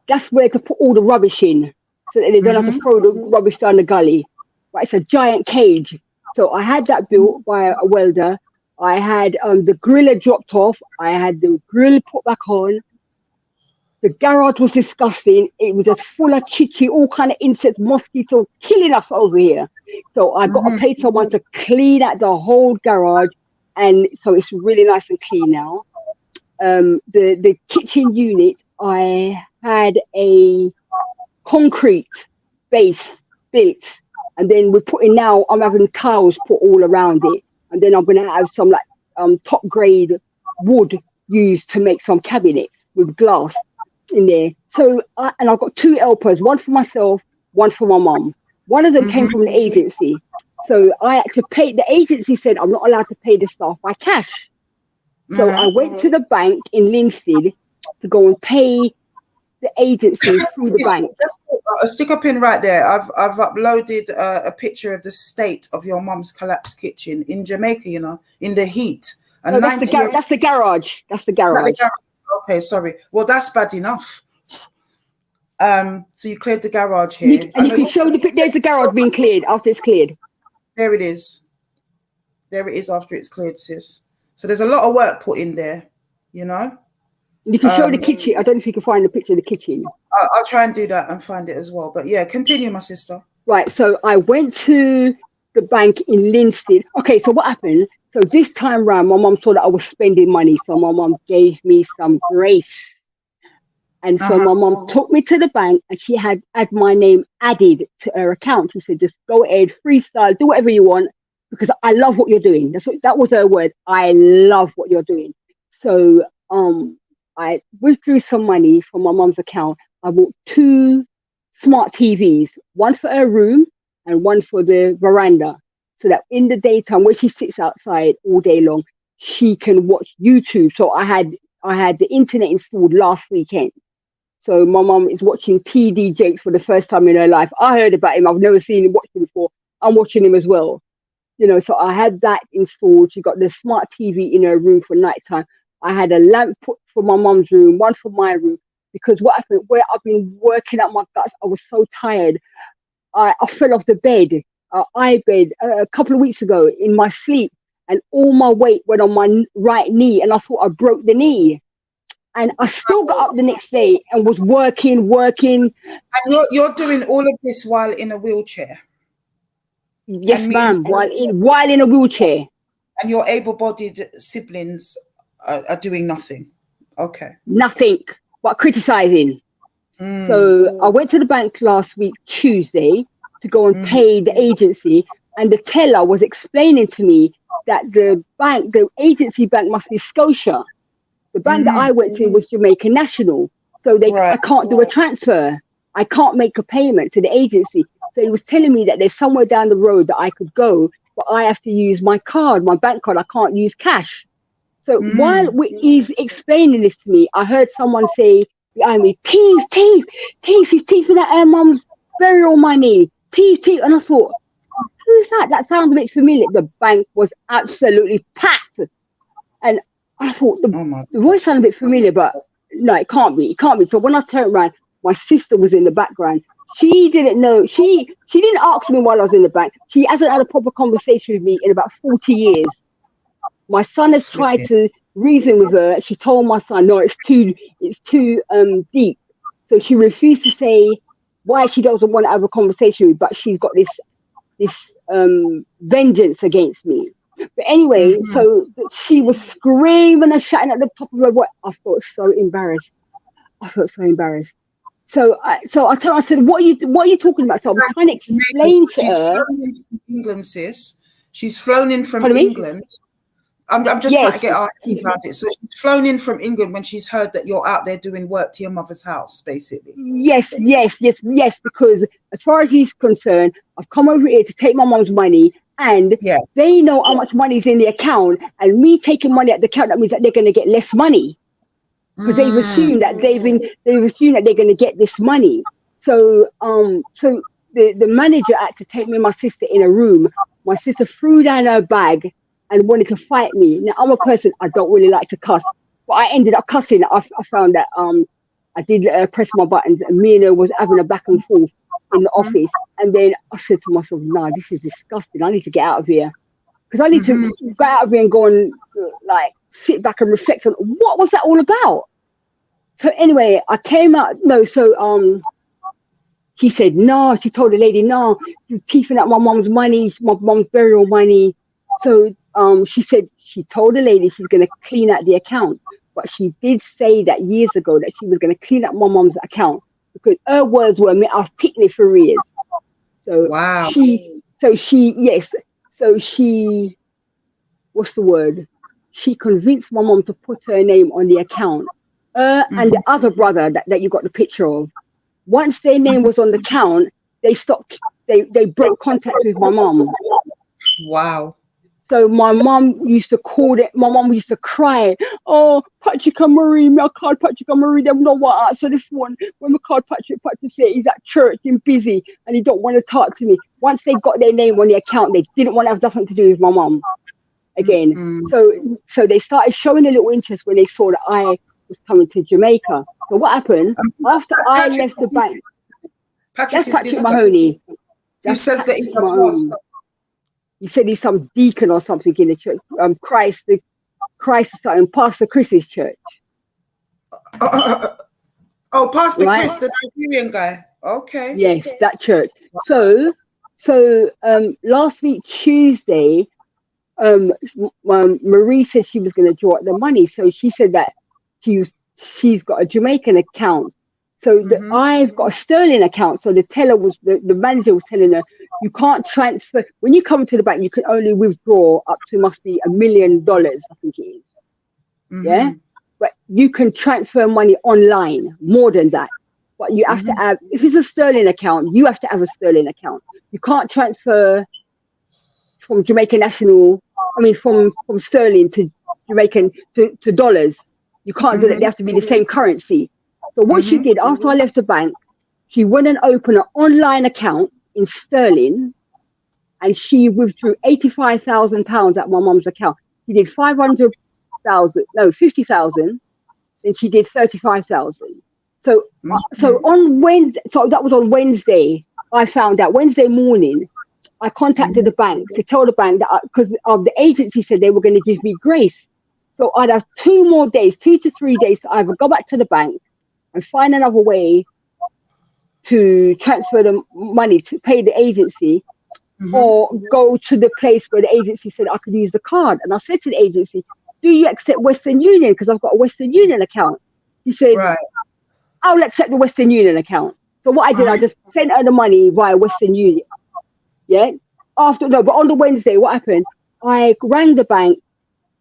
That's where to put all the rubbish in, so that they don't have to throw the rubbish down the gully. But it's a giant cage. So I had that built by a welder. I had the griller dropped off. I had the grill put back on. The garage was disgusting. It was just full of chichi, all kind of insects, mosquitoes, killing us over here. So I got to pay someone to clean out the whole garage, and so it's really nice and clean now. The kitchen unit, I had a concrete base built, and then I'm having tiles put all around it, and then I'm going to have some top grade wood used to make some cabinets with glass in there. So I've got 2 helpers, one for myself, one for my mum. One of them came from the agency, so I had to pay. The agency said I'm not allowed to pay the staff by cash, so I went to the bank in Linstead to go and pay the agency through the bank. Stick a pin right there. I've uploaded a picture of the state of your mum's collapsed kitchen in Jamaica, you know, in the heat. And that's the garage. That's the garage. Okay, sorry. Well, that's bad enough. So you cleared the garage here. You can show there's the garage being cleared after it's cleared. There it is. There it is after it's cleared, sis. So there's a lot of work put in there, you know. You can show the kitchen. I don't know if you can find the picture of the kitchen. I'll try and do that and find it as well. But yeah, continue, my sister. Right. So I went to the bank in Linstead. Okay. So what happened? So this time round, my mum saw that I was spending money. So my mum gave me some grace. And so my mum took me to the bank and she had my name added to her account. She said, just go ahead, freestyle, do whatever you want, because I love what you're doing. That was her word. I love what you're doing. So I withdrew some money from my mum's account. I bought 2 smart TVs, one for her room and one for the veranda, so that in the daytime when she sits outside all day long, she can watch YouTube. So I had the internet installed last weekend. So my mum is watching TD Jakes for the first time in her life. I heard about him. I've never seen him, watched him before. I'm watching him as well. You know, so I had that installed. She got the smart TV in her room for nighttime. I had a lamp put for my mum's room, one for my room, because what happened, where I've been working out my guts, I was so tired. I fell off the bed, bed, a couple of weeks ago in my sleep, and all my weight went on my right knee, and I thought I broke the knee. And I still got up the next day and was working. And you're doing all of this while in a wheelchair? Yes, ma'am, while in a wheelchair. And your able-bodied siblings are doing nothing? Okay. Nothing but criticizing. So I went to the bank last week, Tuesday, to go and pay the agency. And the teller was explaining to me that the agency bank must be Scotia. The bank that I went to was Jamaica National. So I can't do a transfer. I can't make a payment to the agency. So he was telling me that there's somewhere down the road that I could go, but I have to use my card, my bank card. I can't use cash. So while he's explaining this to me, I heard someone say behind me, thief, he's thieving at her mum's burial money. Thief. And I thought, who's that? That sounds a bit familiar. The bank was absolutely packed. And I thought the voice sounded a bit familiar, but no, it can't be. So when I turned around, my sister was in the background. She didn't know. She didn't ask me while I was in the bank. She hasn't had a proper conversation with me in about 40 years. My son has tried to reason with her. She told my son, no, it's too deep. So she refused to say why she doesn't want to have a conversation with me, but she's got this vengeance against me. But anyway, so she was screaming and shouting at the top of her voice. I felt so embarrassed. So I told her, I said, what are you talking about? So I'm trying to explain to her. She's flown in from England, sis. She's flown in from England. I'm just trying to get our head around it. So she's flown in from England when she's heard that you're out there doing work to your mother's house, basically. Yes. Because as far as he's concerned, I've come over here to take my mom's money, and they know how much money is in the account, and me taking money at the account, that means that they're going to get less money, because they've assumed that they're going to get this money. So the manager had to take me and my sister in a room. My sister threw down her bag and wanted to fight me. Now, I'm a person, I don't really like to cuss, but I ended up cussing. I found that I did press my buttons, and me and her was having a back and forth in the office. And then I said to myself, nah, this is disgusting. I need to get out of here. Because I need to get out of here and go and sit back and reflect on what was that all about. So anyway, I came out. She said, no, she told the lady, no, you're thieving out my mom's money, my mom's burial money. So she said she told the lady she's going to clean out the account. But she did say that years ago that she was going to clean up my mom's account, because her words were, I've picked it for years. So wow. She what's the word? She convinced my mom to put her name on the account. And the other brother that you got the picture of. Once their name was on the account, they broke contact with my mom. Wow. So my mom used to my mom used to cry, oh, Patrick and Marie, I called Patrick and Marie, they know what. So this one, when we called Patrick said he's at church and busy and he don't want to talk to me. Once they got their name on the account, they didn't want to have nothing to do with my mom again. So they started showing a little interest when they saw that I was coming to Jamaica. So what happened after I left the bank? Patrick Mahoney. Who says that he's a pastor? You said he's some deacon or something in the church. Christ or something, Pastor Chris's church. Oh, Pastor right? Chris, the Nigerian guy. Okay. Yes, that church. So last week Tuesday, Marie said she was going to draw out the money. So she said that she's got a Jamaican account. So I've got a sterling account. So the teller the manager was telling her, you can't transfer when you come to the bank. You can only withdraw up to must be $1 million. I think it is. Yeah, but you can transfer money online more than that. But you have to have, if it's a sterling account, you have to have a sterling account. You can't transfer from Jamaican national. I mean, from sterling to Jamaican to dollars. You can't do that. They have to be the same currency. So what she did after I left the bank, she went and opened an online account in sterling, and she withdrew £85,000 at my mum's account. She did 50,000. Then she did 35,000. So on Wednesday, so that was on Wednesday. I found out Wednesday morning. I contacted the bank to tell the bank that because of the agency said they were going to give me grace. So I'd have 2 more days, 2 to 3 days to either go back to the bank and find another way to transfer the money to pay the agency, or go to the place where the agency said I could use the card. And I said to the agency, do you accept Western Union? Because I've got a Western Union account. He said, I'll accept the Western Union account. So what I did, I just sent her the money via Western Union. Yeah. But on the Wednesday, what happened? I rang the bank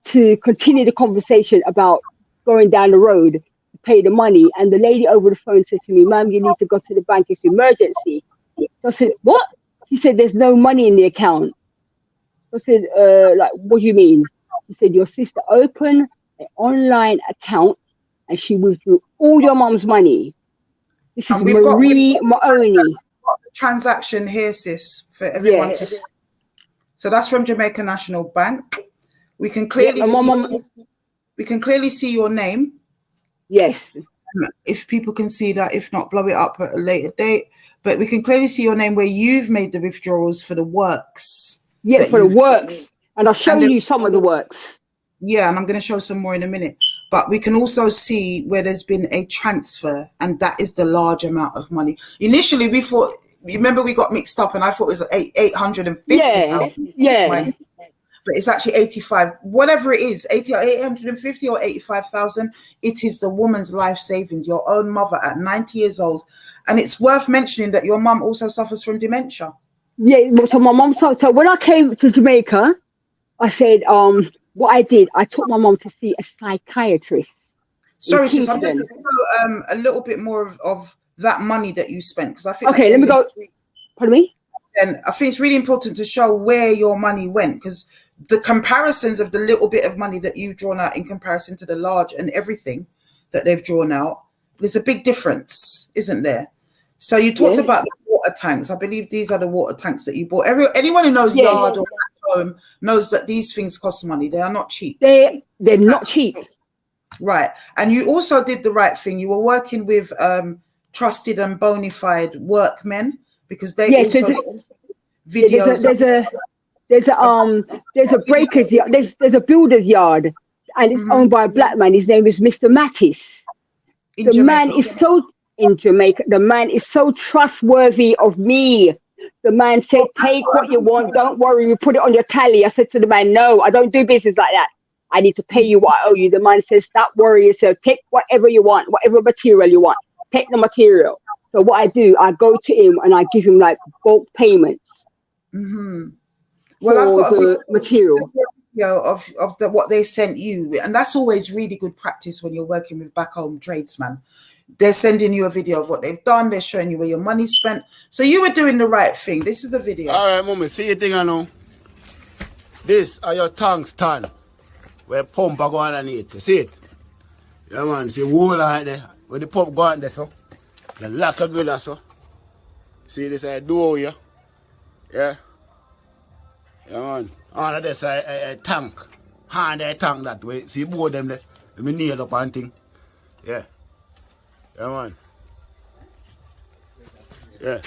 to continue the conversation about going down the road to pay the money. And the lady over the phone said to me, ma'am, you need to go to the bank. It's emergency. So I said, what? She said, there's no money in the account. I said, what do you mean? She said, your sister opened an online account and she withdrew all your mum's money. This is Marie Maoni. Transaction here, sis, for everyone to see. So that's from Jamaica National Bank. We can clearly see your name. Yes. If people can see that, if not, blow it up at a later date. But we can clearly see your name where you've made the withdrawals for the works. Yeah, for the works. And I'll show you some of the works. Yeah, and I'm going to show some more in a minute. But we can also see where there's been a transfer, and that is the large amount of money. Initially, we thought, remember, we got mixed up, and I thought it was 850,000. Yeah. But it's actually 85, whatever it is, 850 or 85,000. It is the woman's life savings, your own mother at 90 years old. And it's worth mentioning that your mum also suffers from dementia. Yeah, so my mum, so when I came to Jamaica, I said, what I did, I took my mum to see a psychiatrist. Sorry, sis, I'm just going to know a little bit more of that money that you spent, because I think. Okay, let me go. Pardon me? And I think it's really important to show where your money went, because the comparisons of the little bit of money that you've drawn out in comparison to the large and everything that they've drawn out, there's a big difference, isn't there? So you talked about the water tanks. I believe these are the water tanks that you bought. Anyone who knows yard or home knows that these things cost money. They are not cheap. They're not cheap. Right. And you also did the right thing. You were working with trusted and bona fide workmen, because they also videos. There's a breaker's yard. There's a builder's yard, and it's owned by a black man. His name is Mr. Mattis. The man is so trustworthy of me. The man said, take what you want. Don't worry. You put it on your tally. I said to the man, no, I don't do business like that. I need to pay you what I owe you. The man says, stop worrying. So take whatever you want, whatever material you want. Take the material. So what I do, I go to him and I give him like bulk payments. Well, I've got the material. Of what they sent you, and that's always really good practice when you're working with back home tradesmen. They're sending you a video of what they've done. They're showing you where your money's spent. So you were doing the right thing. This is the video. All right, mommy, see your thing I know. This are your tungsten where pump are going underneath. You see it? Yeah, man. See wall right there. Where the pump go on there, so. The lock of good, so. See this door here? Yeah. Yeah, man. On this a tank. Hand a tank that way. See both them there. Let me nail up and thing. Yeah. Yeah, man. Yeah.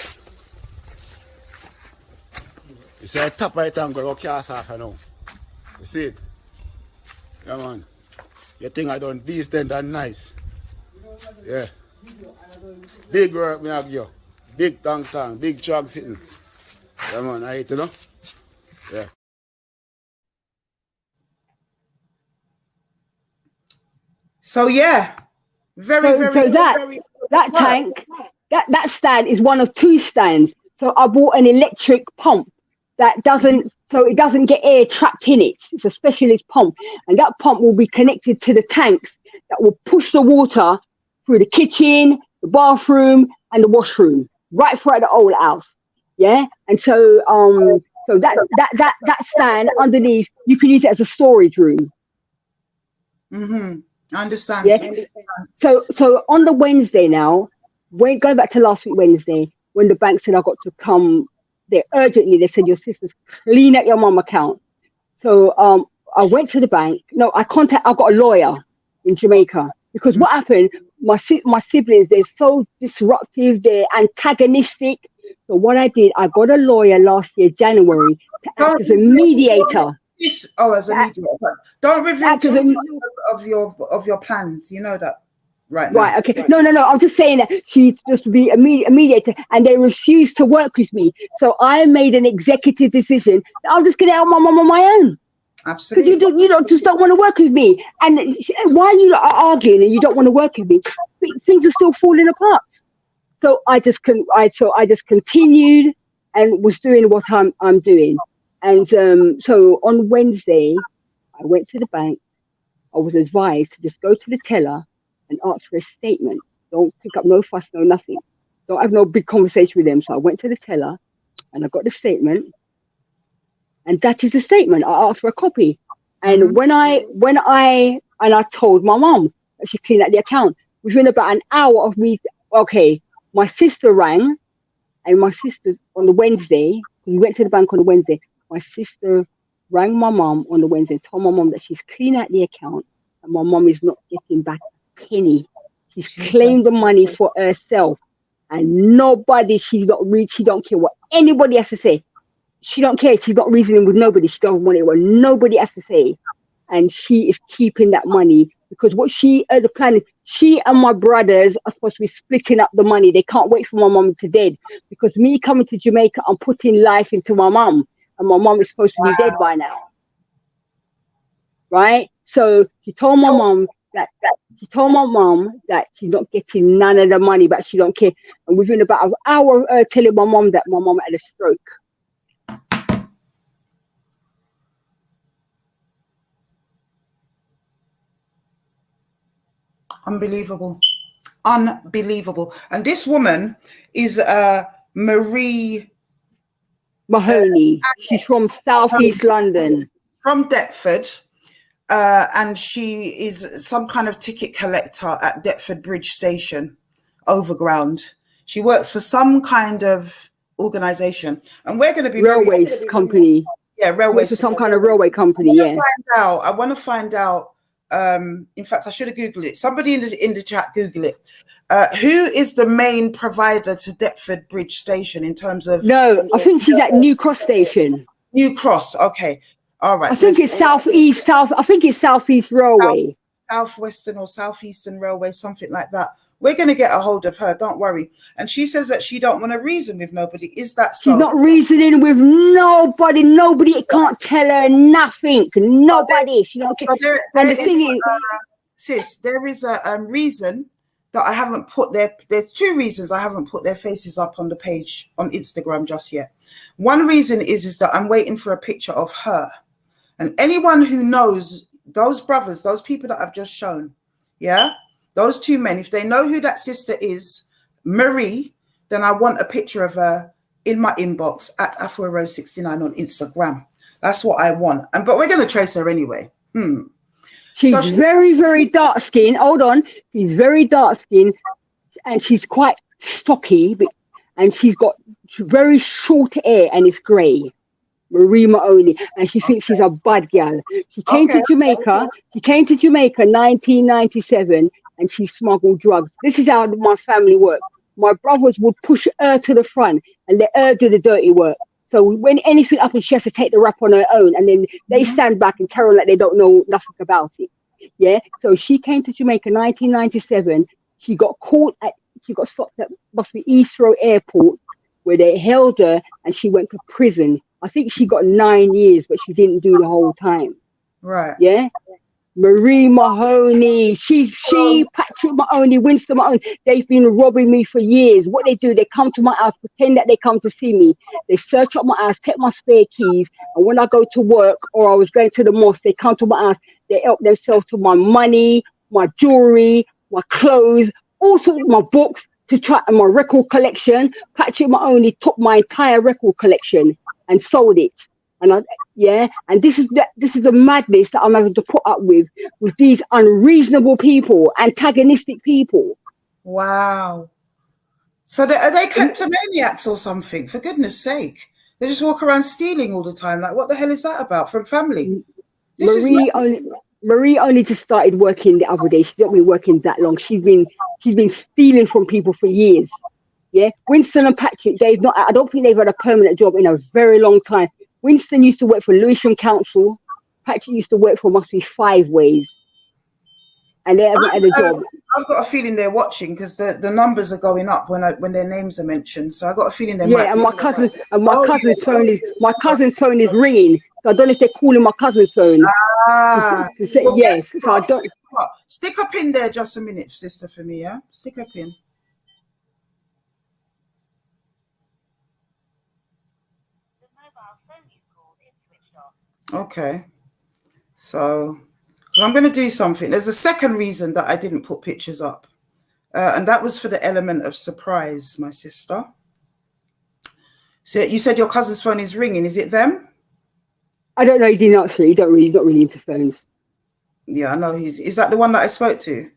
You see a top right tank go cast off now. You see it? Yeah, man. You think I done decent and nice. Yeah. Big work me have you. Big tang, big truck sitting. Yeah, man, I hate to know. Yeah. So yeah, very that tank, that stand is one of two stands. So I bought an electric pump that doesn't get air trapped in it. It's a specialist pump, and that pump will be connected to the tanks that will push the water through the kitchen, the bathroom, and the washroom, right throughout the whole house. Yeah, and so that stand underneath, you can use it as a storage room. I understand. Yeah. So on the Wednesday now, going back to last week Wednesday, when the bank said I got to come there urgently, they said your sister's clean at your mum account. So I went to the bank. No, I got a lawyer in Jamaica, because what happened? My siblings, they're so disruptive, they're antagonistic. So what I did, I got a lawyer last year, January, to act as a mediator. As a mediator. Don't reveal of your plans. You know that right now. Right, okay. No. I'm just saying that she's supposed to be a mediator, and they refused to work with me. So I made an executive decision that I'll just get out my mum on my own. Absolutely. Because you just don't want to work with me. And while you are arguing and you don't want to work with me, things are still falling apart. So I just continued and was doing what I'm doing. And so on Wednesday, I went to the bank. I was advised to just go to the teller and ask for a statement. Don't pick up no fuss, no nothing. Don't have no big conversation with them. So I went to the teller and I got the statement. And that is the statement. I asked for a copy. And when I told my mum that she cleaned out the account, within about an hour of me, my sister rang, and my sister on the Wednesday, we went to the bank on the Wednesday, my sister rang my mum on the Wednesday, told my mum that she's cleaned out the account and my mum is not getting back a penny. She's claimed the money for herself, and she don't care what anybody has to say. She don't care. She's not reasoning with nobody. She don't want it what nobody has to say. And she is keeping that money because the plan is, she and my brothers are supposed to be splitting up the money. They can't wait for my mum to dead, because me coming to Jamaica, I'm putting life into my mum, and my mum is supposed to be dead by now. Right? So she told my mum that she's not getting none of the money, but she don't care. And within about an hour of her telling my mum that my mum had a stroke. Unbelievable. And this woman is Marie Mahoney. She's from Southeast London. From Deptford. And she is some kind of ticket collector at Deptford Bridge Station, overground. She works for some kind of organisation. And we're going to be Railways company. Yeah, railways. For some kind of railway company, I want to find out. In fact, I should have Googled it. Somebody in the chat, Google it. Who is the main provider to Deptford Bridge Station in terms of? No, I think she's at New Cross Station. New Cross, okay, all right. I think it's Southeast Railway, Southwestern or Southeastern Railway, something like that. We're going to get a hold of her. Don't worry. And she says that she don't want to reason with nobody. Is that so? She's not reasoning with nobody. Nobody can't tell her nothing. Nobody. She don't care. Sis, there is a reason that I haven't put there's two reasons I haven't put their faces up on the page on Instagram just yet. One reason is that I'm waiting for a picture of her. And anyone who knows those brothers, those people that I've just shown, yeah? Those two men, if they know who that sister is, Marie, then I want a picture of her in my inbox at Afua Rose 69 on Instagram. That's what I want. But we're going to trace her anyway. She's very, very dark skinned. Hold on. She's very dark skinned, and she's quite stocky, and she's got very short hair, and it's grey. Marie Mahoney, and she thinks she's a bad girl. She came to Jamaica. She came to Jamaica 1997, and she smuggled drugs. This is how my family worked. My brothers would push her to the front and let her do the dirty work. So when anything happens, she has to take the rap on her own, and then they stand back and carry on like they don't know nothing about it. Yeah. So she came to Jamaica 1997. She got stopped at, must be Heathrow Airport, where they held her and she went to prison. I think she got 9 years, but she didn't do the whole time. Right. Yeah. Marie Mahoney, Patrick Mahoney, Winston Mahoney, they've been robbing me for years. What they do, they come to my house, pretend that they come to see me. They search up my house, take my spare keys, and when I go to work or I was going to the mosque, they come to my house, they help themselves to my money, my jewelry, my clothes, also my books, and my record collection. Patrick Mahoney took my entire record collection and sold it. And this is a madness that I'm having to put up with these unreasonable people, antagonistic people. Wow. So are they kleptomaniacs or something? For goodness sake. They just walk around stealing all the time. Like, what the hell is that about? From family? Marie only just started working the other day. She's not been working that long. She's been stealing from people for years. Yeah. Winston and Patrick, I don't think they've had a permanent job in a very long time. Winston used to work for Lewisham Council. Patrick used to work for must be 5 Ways. And they haven't had a job. I've got a feeling they're watching because the numbers are going up when their names are mentioned. So I got a feeling they might. Yeah, and my cousin's phone is ringing. So I don't know if they're calling my cousin's phone. To say well, yes. So I don't. Stick a pin there just a minute, sister, for me. Yeah, stick a pin. Okay, so I'm going to do something. There's a second reason that I didn't put pictures up, and that was for the element of surprise, my sister. So you said your cousin's phone is ringing. Is it them? I don't know. He didn't answer. He's not really into phones. Yeah, I know. Is that the one that I spoke to?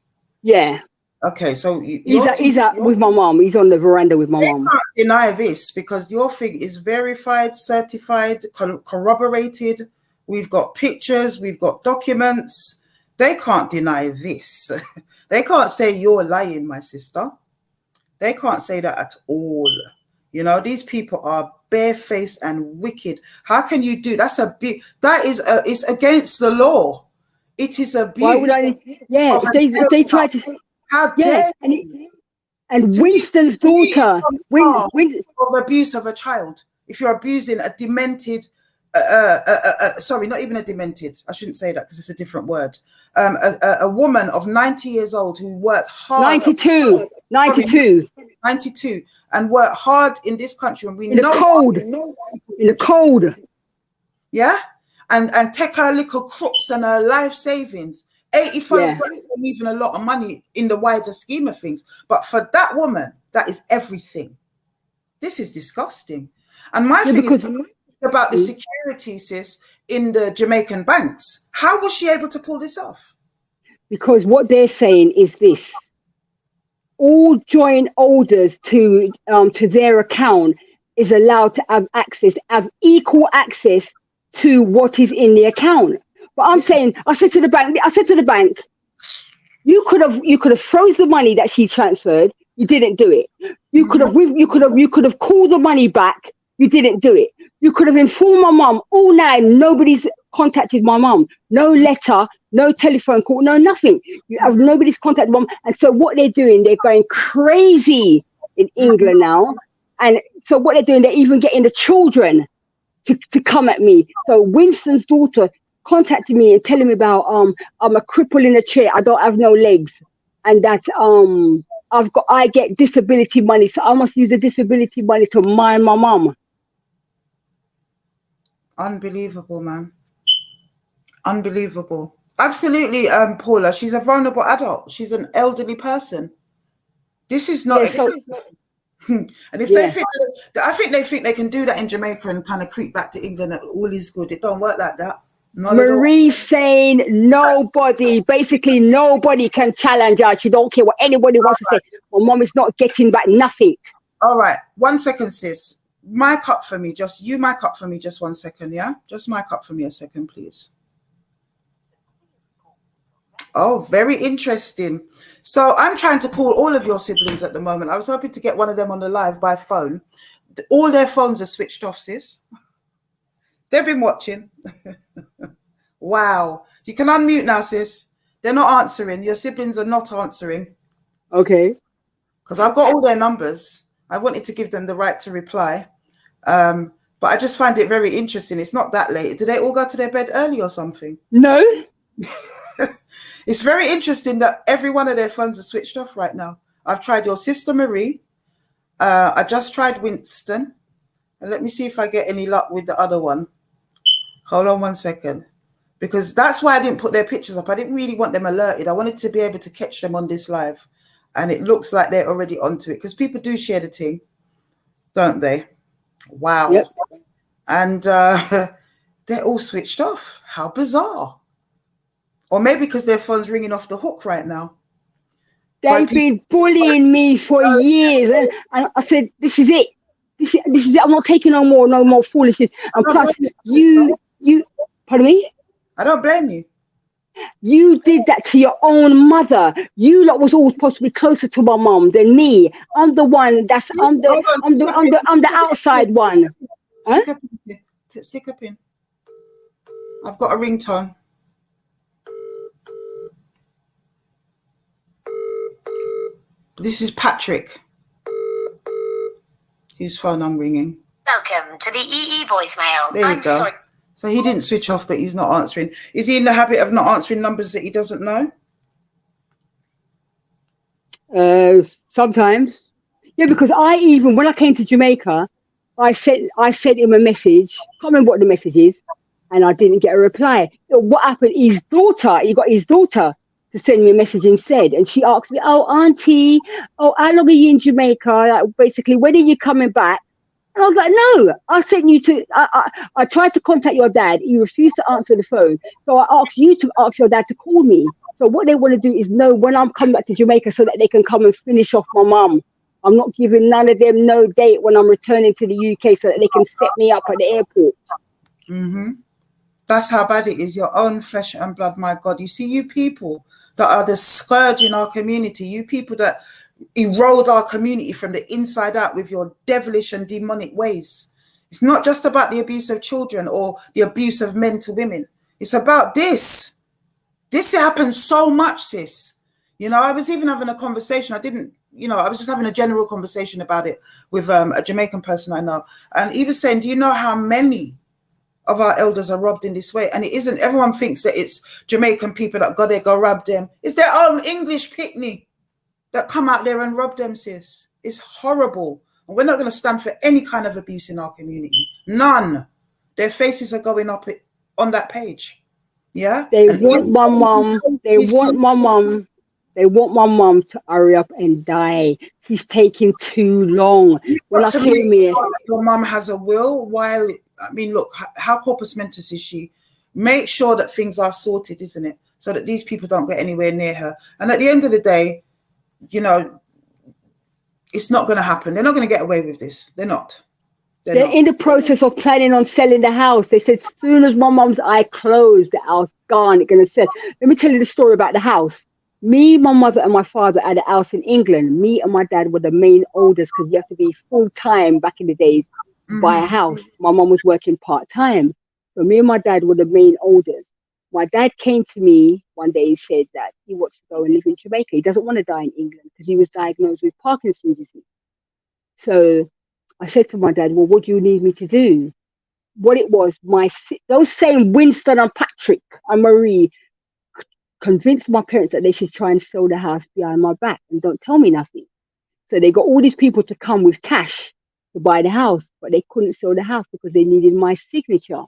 Yeah. Okay, so he's at with my mom. He's on the veranda with my mom. Can't deny this because your thing is verified, certified, corroborated. We've got pictures, we've got documents. They can't deny this. They can't say you're lying, my sister. They can't say that at all. You know, these people are barefaced and wicked. How can you do it's against the law. It is abuse. Why would I? Yeah, if they try to. How dare and Winston's daughter of abuse of a child. If you're abusing a demented, sorry, not even a demented. I shouldn't say that because it's a different word. A woman of 90 years old who worked hard. 92, and worked hard in this country, and in the cold. Yeah, and take her little crops and her life savings. 85 grand isn't even a lot of money in the wider scheme of things. But for that woman, that is everything. This is disgusting. And my thing is about the security, sis, in the Jamaican banks. How was she able to pull this off? Because what they're saying is this. All joint holders to their account is allowed to have equal access to what is in the account. But I said to the bank, you could have froze the money that she transferred. You didn't do it. You could have called the money back. You didn't do it. You could have informed my mum. All night, nobody's contacted my mum. No letter, no telephone call, no nothing. Nobody's contacted mum. And so what they're doing, they're going crazy in England now. And so what they're doing, they're even getting the children to come at me. So Winston's daughter contacted me and telling me about I'm a cripple in a chair. I don't have no legs, and that I get disability money, so I must use the disability money to mind my mum. Unbelievable, man. Unbelievable. Absolutely, Paula. She's a vulnerable adult. She's an elderly person. This is not. And if they think, I think they think they can do that in Jamaica and kind of creep back to England and all is good. It don't work like that. Marie saying basically nobody can challenge her. She don't care what anybody wants to say. My mom is not getting back nothing. All right. 1 second, sis. Mic up for me. You mic up for me just 1 second, yeah? Just mic up for me a second, please. Oh, very interesting. So I'm trying to call all of your siblings at the moment. I was hoping to get one of them on the live by phone. All their phones are switched off, sis. They've been watching. Wow. You can unmute now, sis. They're not answering. Your siblings are not answering. Okay. Because I've got all their numbers. I wanted to give them the right to reply. But I just find it very interesting. It's not that late. Did they all go to their bed early or something? No. It's very interesting that every one of their phones are switched off right now. I've tried your sister Marie. I just tried Winston. And let me see if I get any luck with the other one. Hold on 1 second. Because that's why I didn't put their pictures up. I didn't really want them alerted. I wanted to be able to catch them on this live. And it looks like they're already onto it. Because people do share the thing, don't they? Wow. Yep. And they're all switched off. How bizarre. Or maybe because their phone's ringing off the hook right now. They've been bullying me for years. And I said, this is it. This is it. I'm not taking no more foolishness. And plus, you, pardon me? I don't blame you. You did that to your own mother. You lot was all supposed to be closer to my mom than me. I'm the one that's I'm the outside one. Stick up in. I've got a ringtone. This is Patrick, whose phone I'm ringing. Welcome to the EE voicemail. There you go. Sorry. So he didn't switch off, but he's not answering. Is he in the habit of not answering numbers that he doesn't know? Sometimes. Yeah, because when I came to Jamaica, I sent him a message. Can't remember what the message is, and I didn't get a reply. What happened? He got his daughter to send me a message instead, and she asked me, "Oh, auntie, how long are you in Jamaica? Like, basically, when are you coming back?" And I was like, "No, I sent you to. I tried to contact your dad. He refused to answer the phone, so I asked you to ask your dad to call me. So what they want to do is know when I'm coming back to Jamaica, so that they can come and finish off my mum. I'm not giving none of them no date when I'm returning to the UK, so that they can set me up at the airport." Mm-hmm. That's how bad it is. Your own flesh and blood, my God. You see, you people that are the scourge in our community, you people that erode our community from the inside out with your devilish and demonic ways. It's not just about the abuse of children or the abuse of men to women. It's about this. This happens so much, sis. You know, I was even having a conversation. I was just having a general conversation about it with a Jamaican person I know. And he was saying, do you know how many of our elders are robbed in this way? And it isn't, everyone thinks that it's Jamaican people that go rob them. It's their own English picnic that come out there and rob them, sis. It's horrible. And we're not going to stand for any kind of abuse in our community. None. Their faces are going up on that page. Yeah? They want my mum. They want my mum. They want my mum to hurry up and die. She's taking too long. When I came here, your mum has a will. Look, how corpus mentis is she? Make sure that things are sorted, isn't it? So that these people don't get anywhere near her. And at the end of the day, you know, it's not going to happen. They're not going to get away with this. They're not. They're in the process of planning on selling the house. They said as soon as my mum's eye closed, the house gone. It's going to sell. Let me tell you the story about the house. Me, my mother, and my father had a house in England. Me and my dad were the main oldest because you have to be full time back in the days to buy a house. My mum was working part time, so me and my dad were the main oldest. My dad came to me one day. He said that he wants to go and live in Jamaica. He doesn't want to die in England because he was diagnosed with Parkinson's disease. So I said to my dad, "Well, what do you need me to do?" What it was, those same Winston and Patrick and Marie convinced my parents that they should try and sell the house behind my back and don't tell me nothing. So they got all these people to come with cash to buy the house, but they couldn't sell the house because they needed my signature.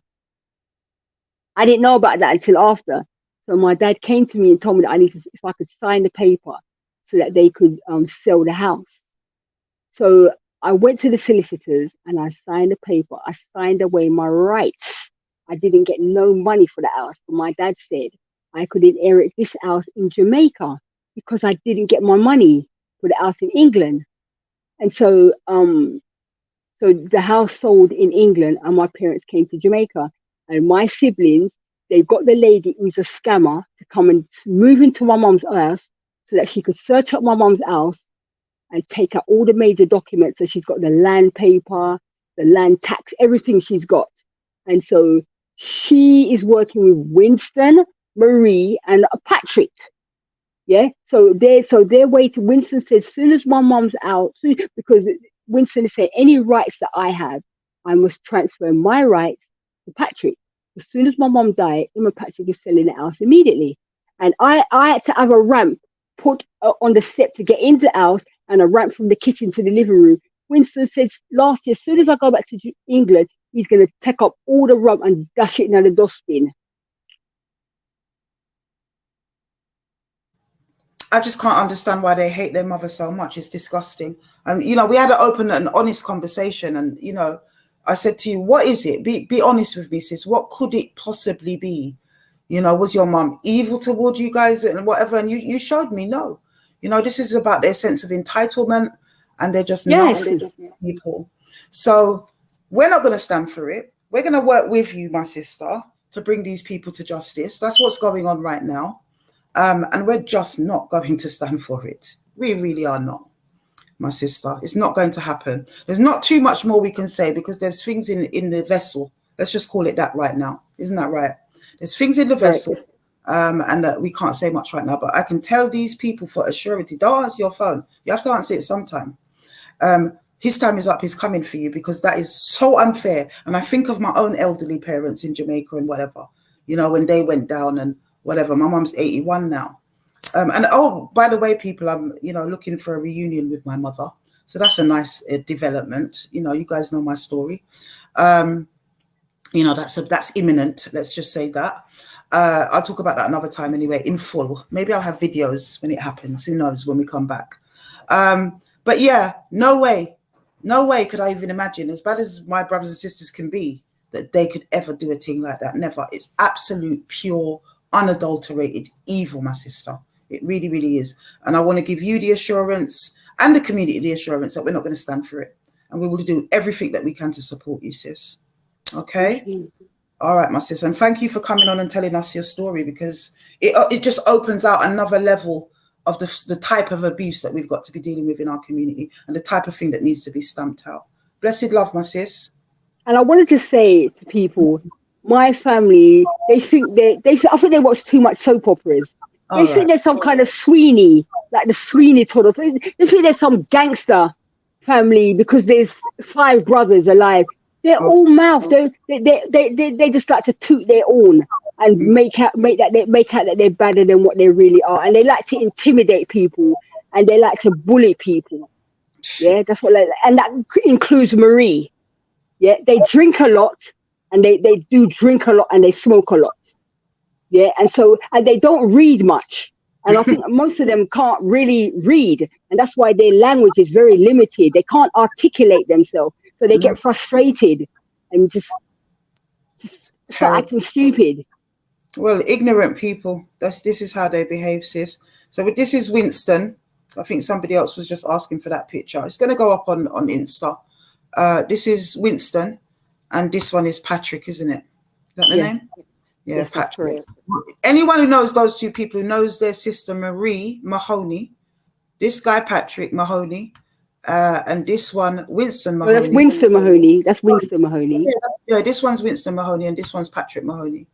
I didn't know about that until after. So my dad came to me and told me that if I could sign the paper so that they could sell the house. So I went to the solicitors and I signed the paper. I signed away my rights. I didn't get no money for the house. But my dad said I could inherit this house in Jamaica because I didn't get my money for the house in England. And so the house sold in England and my parents came to Jamaica. And my siblings, they got the lady who's a scammer to come and move into my mum's house so that she could search up my mum's house and take out all the major documents. So she's got the land paper, the land tax, everything she's got. And so she is working with Winston, Marie, and Patrick. Yeah, so they're waiting. Winston says, as soon as my mum's out, because Winston said, any rights that I have, I must transfer my rights to Patrick. As soon as my mum died, Emma Patrick is selling the house immediately. And I had to have a ramp put on the step to get into the house, and a ramp from the kitchen to the living room. Winston said last year, as soon as I go back to England, he's going to take up all the rump and dash it in the dustbin. I just can't understand why they hate their mother so much. It's disgusting. And, you know, we had an open and honest conversation. And, you know, I said to you, what is it? Be honest with me, sis. What could it possibly be? You know, was your mom evil toward you guys and whatever? And you showed me no. You know, this is about their sense of entitlement, and they're just nasty people. So we're not going to stand for it. We're going to work with you, my sister, to bring these people to justice. That's what's going on right now. And we're just not going to stand for it. We really are not, my sister. It's not going to happen. There's not too much more we can say because there's things in the vessel. Let's just call it that right now. Isn't that right? There's things in the vessel, and we can't say much right now. But I can tell these people for a surety, don't answer your phone. You have to answer it sometime. His time is up. He's coming for you because that is so unfair. And I think of my own elderly parents in Jamaica and whatever, you know, when they went down and whatever. My mom's 81 now. And oh, by the way, people, I'm, you know, looking for a reunion with my mother. So that's a nice development. You know, you guys know my story. You know, that's imminent. Let's just say that. I'll talk about that another time anyway, in full. Maybe I'll have videos when it happens. Who knows when we come back. But yeah, no way could I even imagine, as bad as my brothers and sisters can be, that they could ever do a thing like that. Never. It's absolute, pure, unadulterated evil, my sister. It really, really is. And I want to give you the assurance and the community the assurance that we're not going to stand for it. And we will do everything that we can to support you, sis. Okay? All right, my sister. And thank you for coming on and telling us your story, because it just opens out another level of the type of abuse that we've got to be dealing with in our community and the type of thing that needs to be stamped out. Blessed love, my sis. And I wanted to say to people, my family, I think they watch too much soap operas. They think there's some kind of Sweeney, like the Sweeney Toddlers. They think there's some gangster family because there's 5 brothers alive. They're all mouth. They just like to toot their own and make out that they're better than what they really are. And they like to intimidate people and they like to bully people. Yeah, that's what. And that includes Marie. Yeah, they drink a lot. And they do drink a lot and they smoke a lot. Yeah, and they don't read much. And I think most of them can't really read. And that's why their language is very limited. They can't articulate themselves. So they get frustrated and just start acting stupid. Well, ignorant people, this is how they behave, sis. So this is Winston. I think somebody else was just asking for that picture. It's going to go up on Insta. This is Winston. And this one is Patrick, isn't it? Is that the name? Yeah, yes, Patrick. Anyone who knows those two people, who knows their sister Marie Mahoney, this guy Patrick Mahoney, and this one Winston Mahoney. Well, that's Winston Mahoney. That's Winston Mahoney. Yeah, this one's Winston Mahoney and this one's Patrick Mahoney.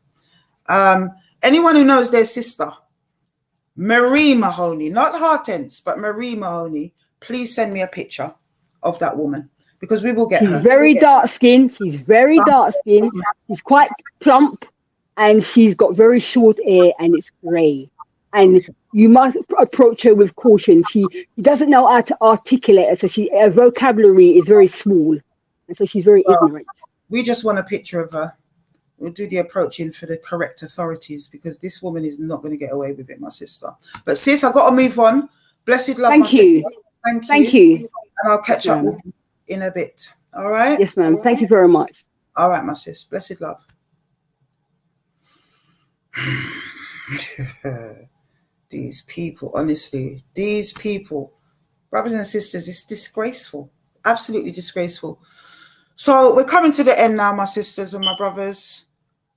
Anyone who knows their sister Marie Mahoney, not Hortense, but Marie Mahoney, please send me a picture of that woman. Because we will get her. She's very dark skinned. She's very dark skinned. She's quite plump and she's got very short hair and it's grey. And you must approach her with caution. She doesn't know how to articulate it, so her vocabulary is very small. And so she's very ignorant. We just want a picture of her. We'll do the approaching for the correct authorities because this woman is not going to get away with it, my sister. But sis, I've got to move on. Blessed love, Thank you. Thank you. And I'll catch up with you in a bit. All right? Yes, ma'am. Thank you very much. All right, my sis. Blessed love. These people, honestly, these people, brothers and sisters, it's disgraceful. Absolutely disgraceful. So we're coming to the end now, my sisters and my brothers.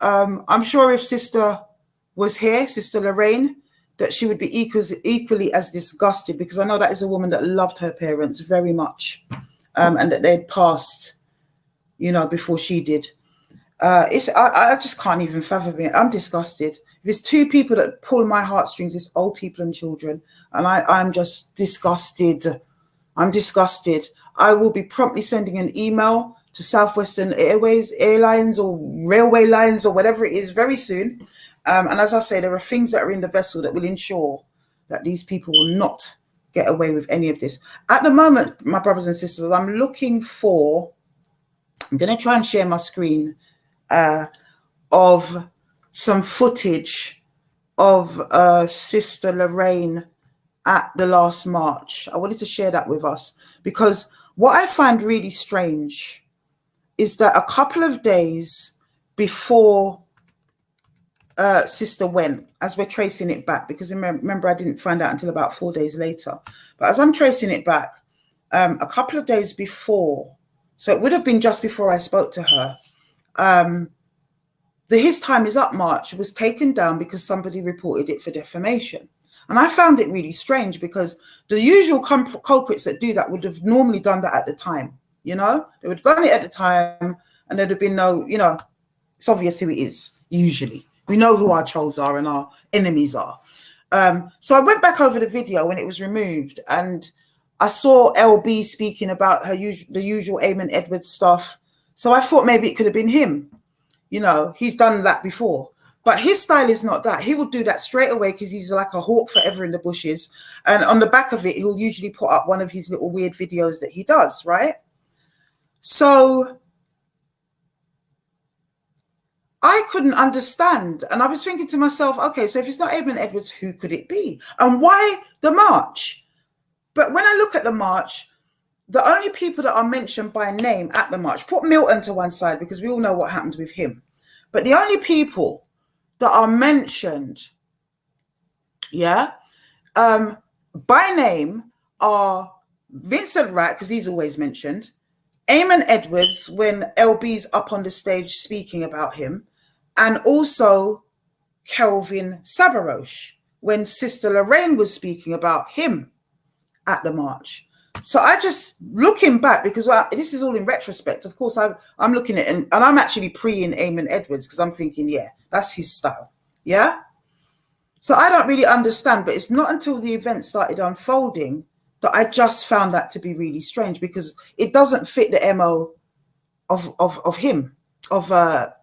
I'm sure if sister was here, Sister Lorraine, that she would be equally as disgusted, because I know that is a woman that loved her parents very much. And that they'd passed, you know, before she did. I just can't even fathom it. I'm disgusted. If it's two people that pull my heartstrings, it's old people and children. And I'm just disgusted. I'm disgusted. I will be promptly sending an email to Southwestern Airlines or railway lines or whatever it is very soon. And as I say, there are things that are in the vessel that will ensure that these people will not get away with any of this. At the moment, my brothers and sisters, I'm looking for, I'm going to try and share my screen of some footage of Sister Lorraine at the last march. I wanted to share that with us because what I find really strange is that a couple of days before Sister went, as we're tracing it back, because remember I didn't find out until about 4 days later, but as I'm tracing it back, a couple of days before, so it would have been just before I spoke to her, the His Time Is Up march was taken down because somebody reported it for defamation. And I found it really strange because the usual culprits that do that would have normally done that at the time, you know? They would have done it at the time and there'd have been no, you know, it's obvious who it is, usually. We know who our trolls are and our enemies are. So I went back over the video when it was removed and I saw LB speaking about the usual Eamon Edwards stuff. So I thought maybe it could have been him. You know, he's done that before. But his style is not that. He will do that straight away because he's like a hawk forever in the bushes. And on the back of it, he'll usually put up one of his little weird videos that he does, right? So I couldn't understand. And I was thinking to myself, okay, so if it's not Eamon Edwards, who could it be? And why the march? But when I look at the march, the only people that are mentioned by name at the march, put Milton to one side because we all know what happened with him. But the only people that are mentioned, by name are Vincent Wright, because he's always mentioned, Eamon Edwards when LB's up on the stage speaking about him, and also Kelvin Sabarosh when Sister Lorraine was speaking about him at the march. So I just, looking back, because this is all in retrospect, of course, I'm looking at it, and I'm actually pre-ing Eamon Edwards because I'm thinking, yeah, that's his style. Yeah. So I don't really understand, but it's not until the event started unfolding that I just found that to be really strange because it doesn't fit the MO of him, of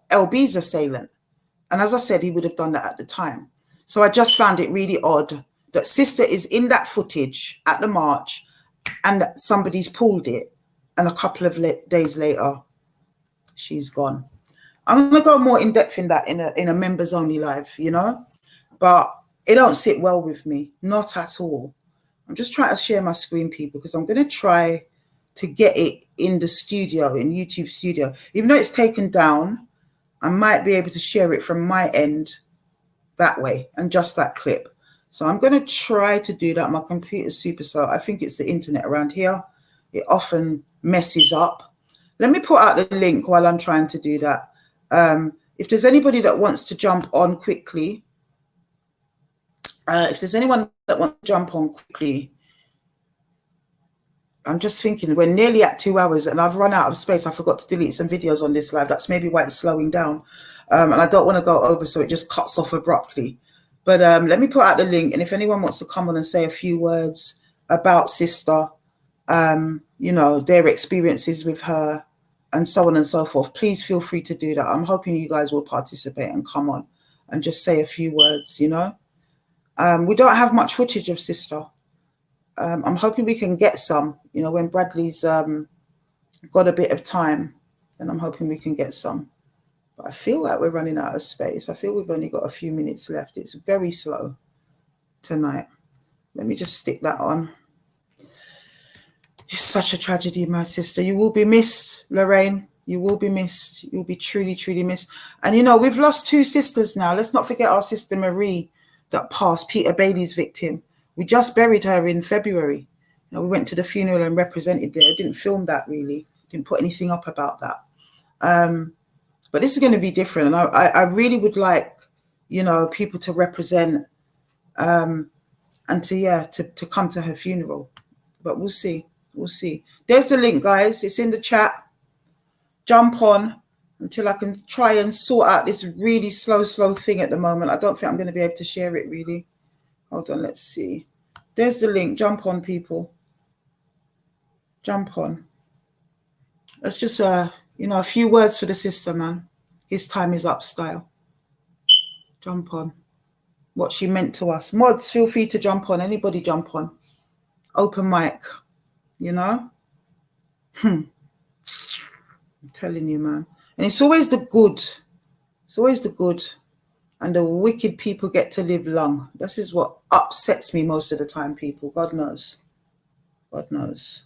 LB's assailant. And as I said, he would have done that at the time. So I just found it really odd that Sister is in that footage at the march and somebody's pulled it. And a couple of days later, she's gone. I'm going to go more in depth in that in a members only live, you know, but it don't sit well with me. Not at all. I'm just trying to share my screen, people, because I'm going to try to get it in the studio, in YouTube studio. Even though it's taken down, I might be able to share it from my end that way and just that clip. So I'm going to try to do that. My computer's super slow. I think it's the internet around here. It often messes up. Let me put out the link while I'm trying to do that. If there's anybody that wants to jump on quickly, if there's anyone that wants to jump on quickly, I'm just thinking we're nearly at 2 hours and I've run out of space. I forgot to delete some videos on this live. That's maybe why it's slowing down. And I don't want to go over so it just cuts off abruptly. But let me put out the link. And if anyone wants to come on and say a few words about Sister, you know, their experiences with her and so on and so forth, please feel free to do that. I'm hoping you guys will participate and come on and just say a few words, you know. We don't have much footage of Sister. I'm hoping we can get some, you know, when Bradley's got a bit of time, then I'm hoping we can get some. But I feel like we're running out of space. I feel we've only got a few minutes left. It's very slow tonight. Let me just stick that on. It's such a tragedy, my sister. You will be missed, Lorraine. You will be missed. You'll be truly, truly missed. And, you know, we've lost 2 sisters now. Let's not forget our sister Marie that passed, Peter Bailey's victim. We just buried her in February. You know, we went to the funeral and represented there. I didn't film that really. Didn't put anything up about that. But this is going to be different. And I really would like, you know, people to represent and to come to her funeral. But we'll see. We'll see. There's the link, guys. It's in the chat. Jump on. until I can try and sort out this really slow thing at the moment. I don't think I'm going to be able to share it really. Hold on, let's see. There's the link. Jump on, people. Jump on. Let's just, you know, a few words for the sister, man. His time is up style. Jump on. What she meant to us. Mods, feel free to jump on. Anybody jump on. Open mic, you know? I'm telling you, man. And it's always the good. It's always the good. And the wicked people get to live long. This is what upsets me most of the time, people. God knows. God knows.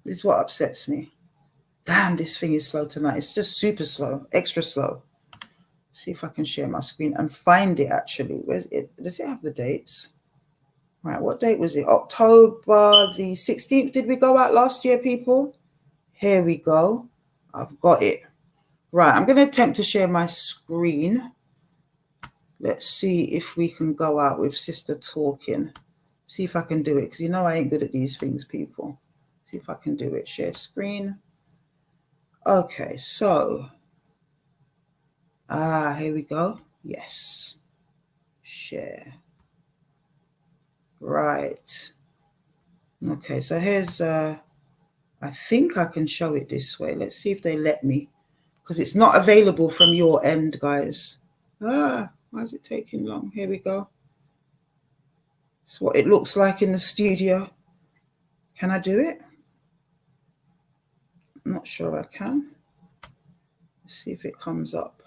This is what upsets me. Damn, this thing is slow tonight. It's just super slow, extra slow. See if I can share my screen and find it actually. Where's it? Does it have the dates? Right, what date was it? October the 16th. Did we go out last year, people? Here we go. I've got it. Right, I'm going to attempt to share my screen. Let's see if we can go out with sister talking. See if I can do it, because you know I ain't good at these things, people. See if I can do it. Share screen. Okay, so. Here we go. Yes. Share. Right. Okay, so here's, I think I can show it this way. Let's see if they let me, because it's not available from your end, guys. Why is it taking long? Here we go. It's what it looks like in the studio. Can I do it? I'm not sure I can. Let's see if it comes up.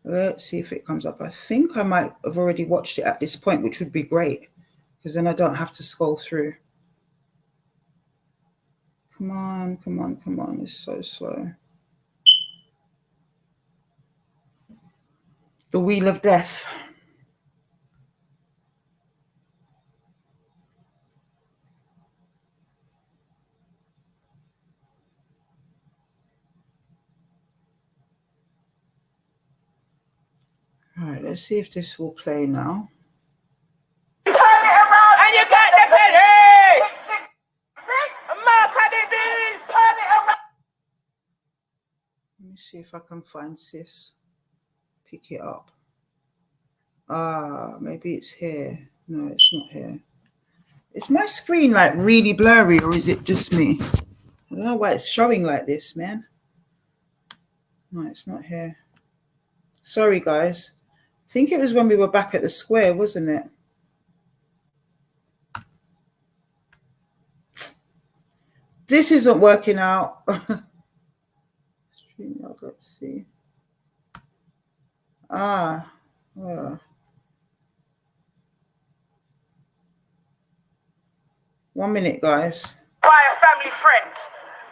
Let's see if it comes up. I think I might have already watched it at this point, which would be great, because then I don't have to scroll through. Come on, come on, come on. It's so slow. The Wheel of Death. All right, let's see if this will play now. Turn it around and you got the penny! Mark of the beast! Turn it around! Let me see if I can find sis. Pick it up. Maybe it's here. No, it's not here. Is my screen like really blurry, or is it just me? I don't know why it's showing like this, man. No, it's not here. Sorry, guys. I think it was when we were back at the square, wasn't it? This isn't working out. Let's see. 1 minute, guys. By a family friend,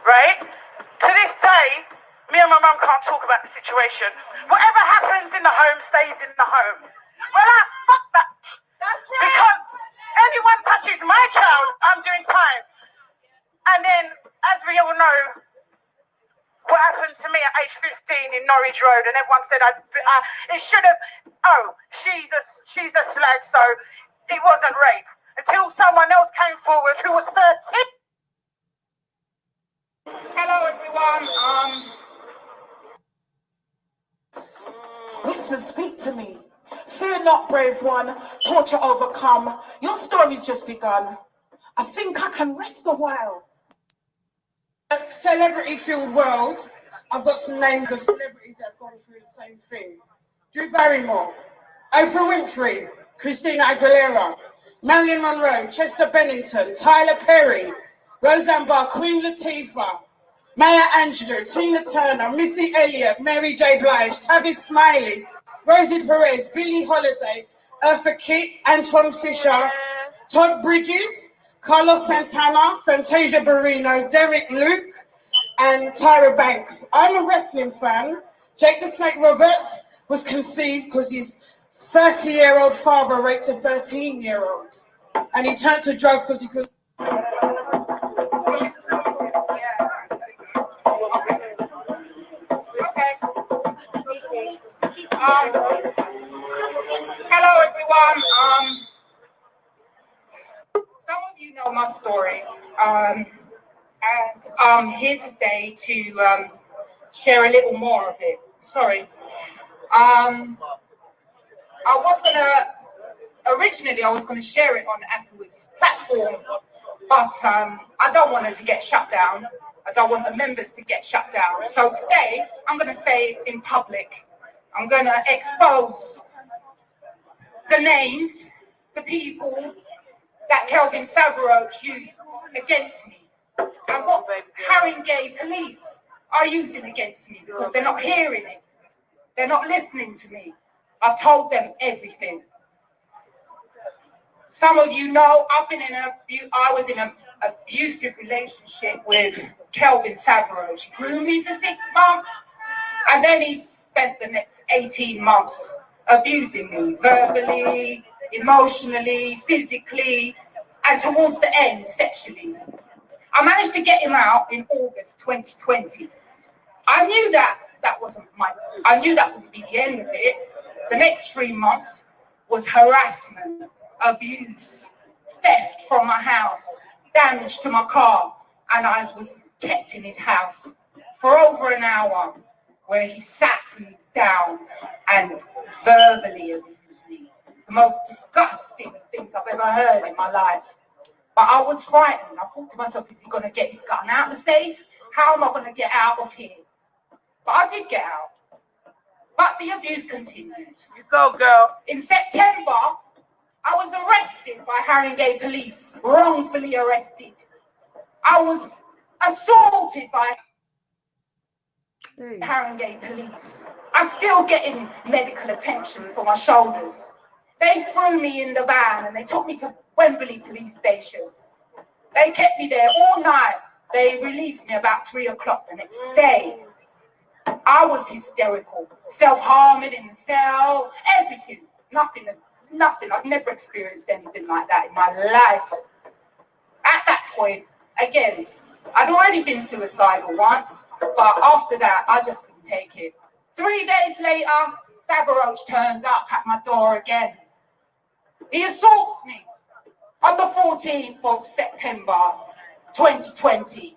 right? To this day, me and my mum can't talk about the situation. Whatever happens in the home stays in the home. Well, fuck that. That's right. Because anyone touches my child, I'm doing time. And then, as we all know, what happened to me at age 15 in Norwich Road, and everyone said it should have. Oh, she's a slag, so it wasn't rape. Until someone else came forward who was 13. Hello, everyone. Whisper, speak to me. Fear not, brave one. Torture overcome. Your story's just begun. I think I can rest a while. Celebrity-filled world. I've got some names of celebrities that have gone through the same thing. Drew Barrymore, Oprah Winfrey, Christina Aguilera, Marilyn Monroe, Chester Bennington, Tyler Perry, Roseanne Barr, Queen Latifah, Maya Angelou, Tina Turner, Missy Elliott, Mary J. Blige, Tavis Smiley, Rosie Perez, Billie Holiday, Eartha Kitt, Antoine Fisher, Todd Bridges, Carlos Santana, Fantasia Barrino, Derek Luke, and Tyra Banks. I'm a wrestling fan. Jake the Snake Roberts was conceived because his 30-year-old father raped a 13-year-old. And he turned to drugs because he could. Hello, everyone. you know my story, and I'm here today to share a little more of it. Sorry. Originally I was gonna share it on Afua's platform, but I don't want it to get shut down. I don't want the members to get shut down. So today I'm gonna say it in public. I'm gonna expose the names, the people that Kelvin Sabaroch used against me, and what Haringey police are using against me, because they're not hearing it. They're not listening to me. I've told them everything. Some of you know I was in an abusive relationship with Kelvin Sabaroch. He groomed me for 6 months, and then he spent the next 18 months abusing me verbally, emotionally, physically, and towards the end, sexually. I managed to get him out in August 2020. I knew that wouldn't be the end of it. The next 3 months was harassment, abuse, theft from my house, damage to my car, and I was kept in his house for over an hour, where he sat me down and verbally abused me. The most disgusting things I've ever heard in my life. But I was frightened. I thought to myself, is he going to get his gun out of the safe? How am I going to get out of here? But I did get out. But the abuse continued. You go, girl. In September, I was arrested by Haringey police, wrongfully arrested. I was assaulted by Haringey police. I'm still getting medical attention for my shoulders. They threw me in the van and they took me to Wembley police station. They kept me there all night. They released me about 3 o'clock the next day. I was hysterical, self-harming in the cell, everything, nothing. I've never experienced anything like that in my life. At that point, again, I'd already been suicidal once, but after that, I just couldn't take it. 3 days later, Sabaroch turns up at my door again. He assaults me on the 14th of September, 2020.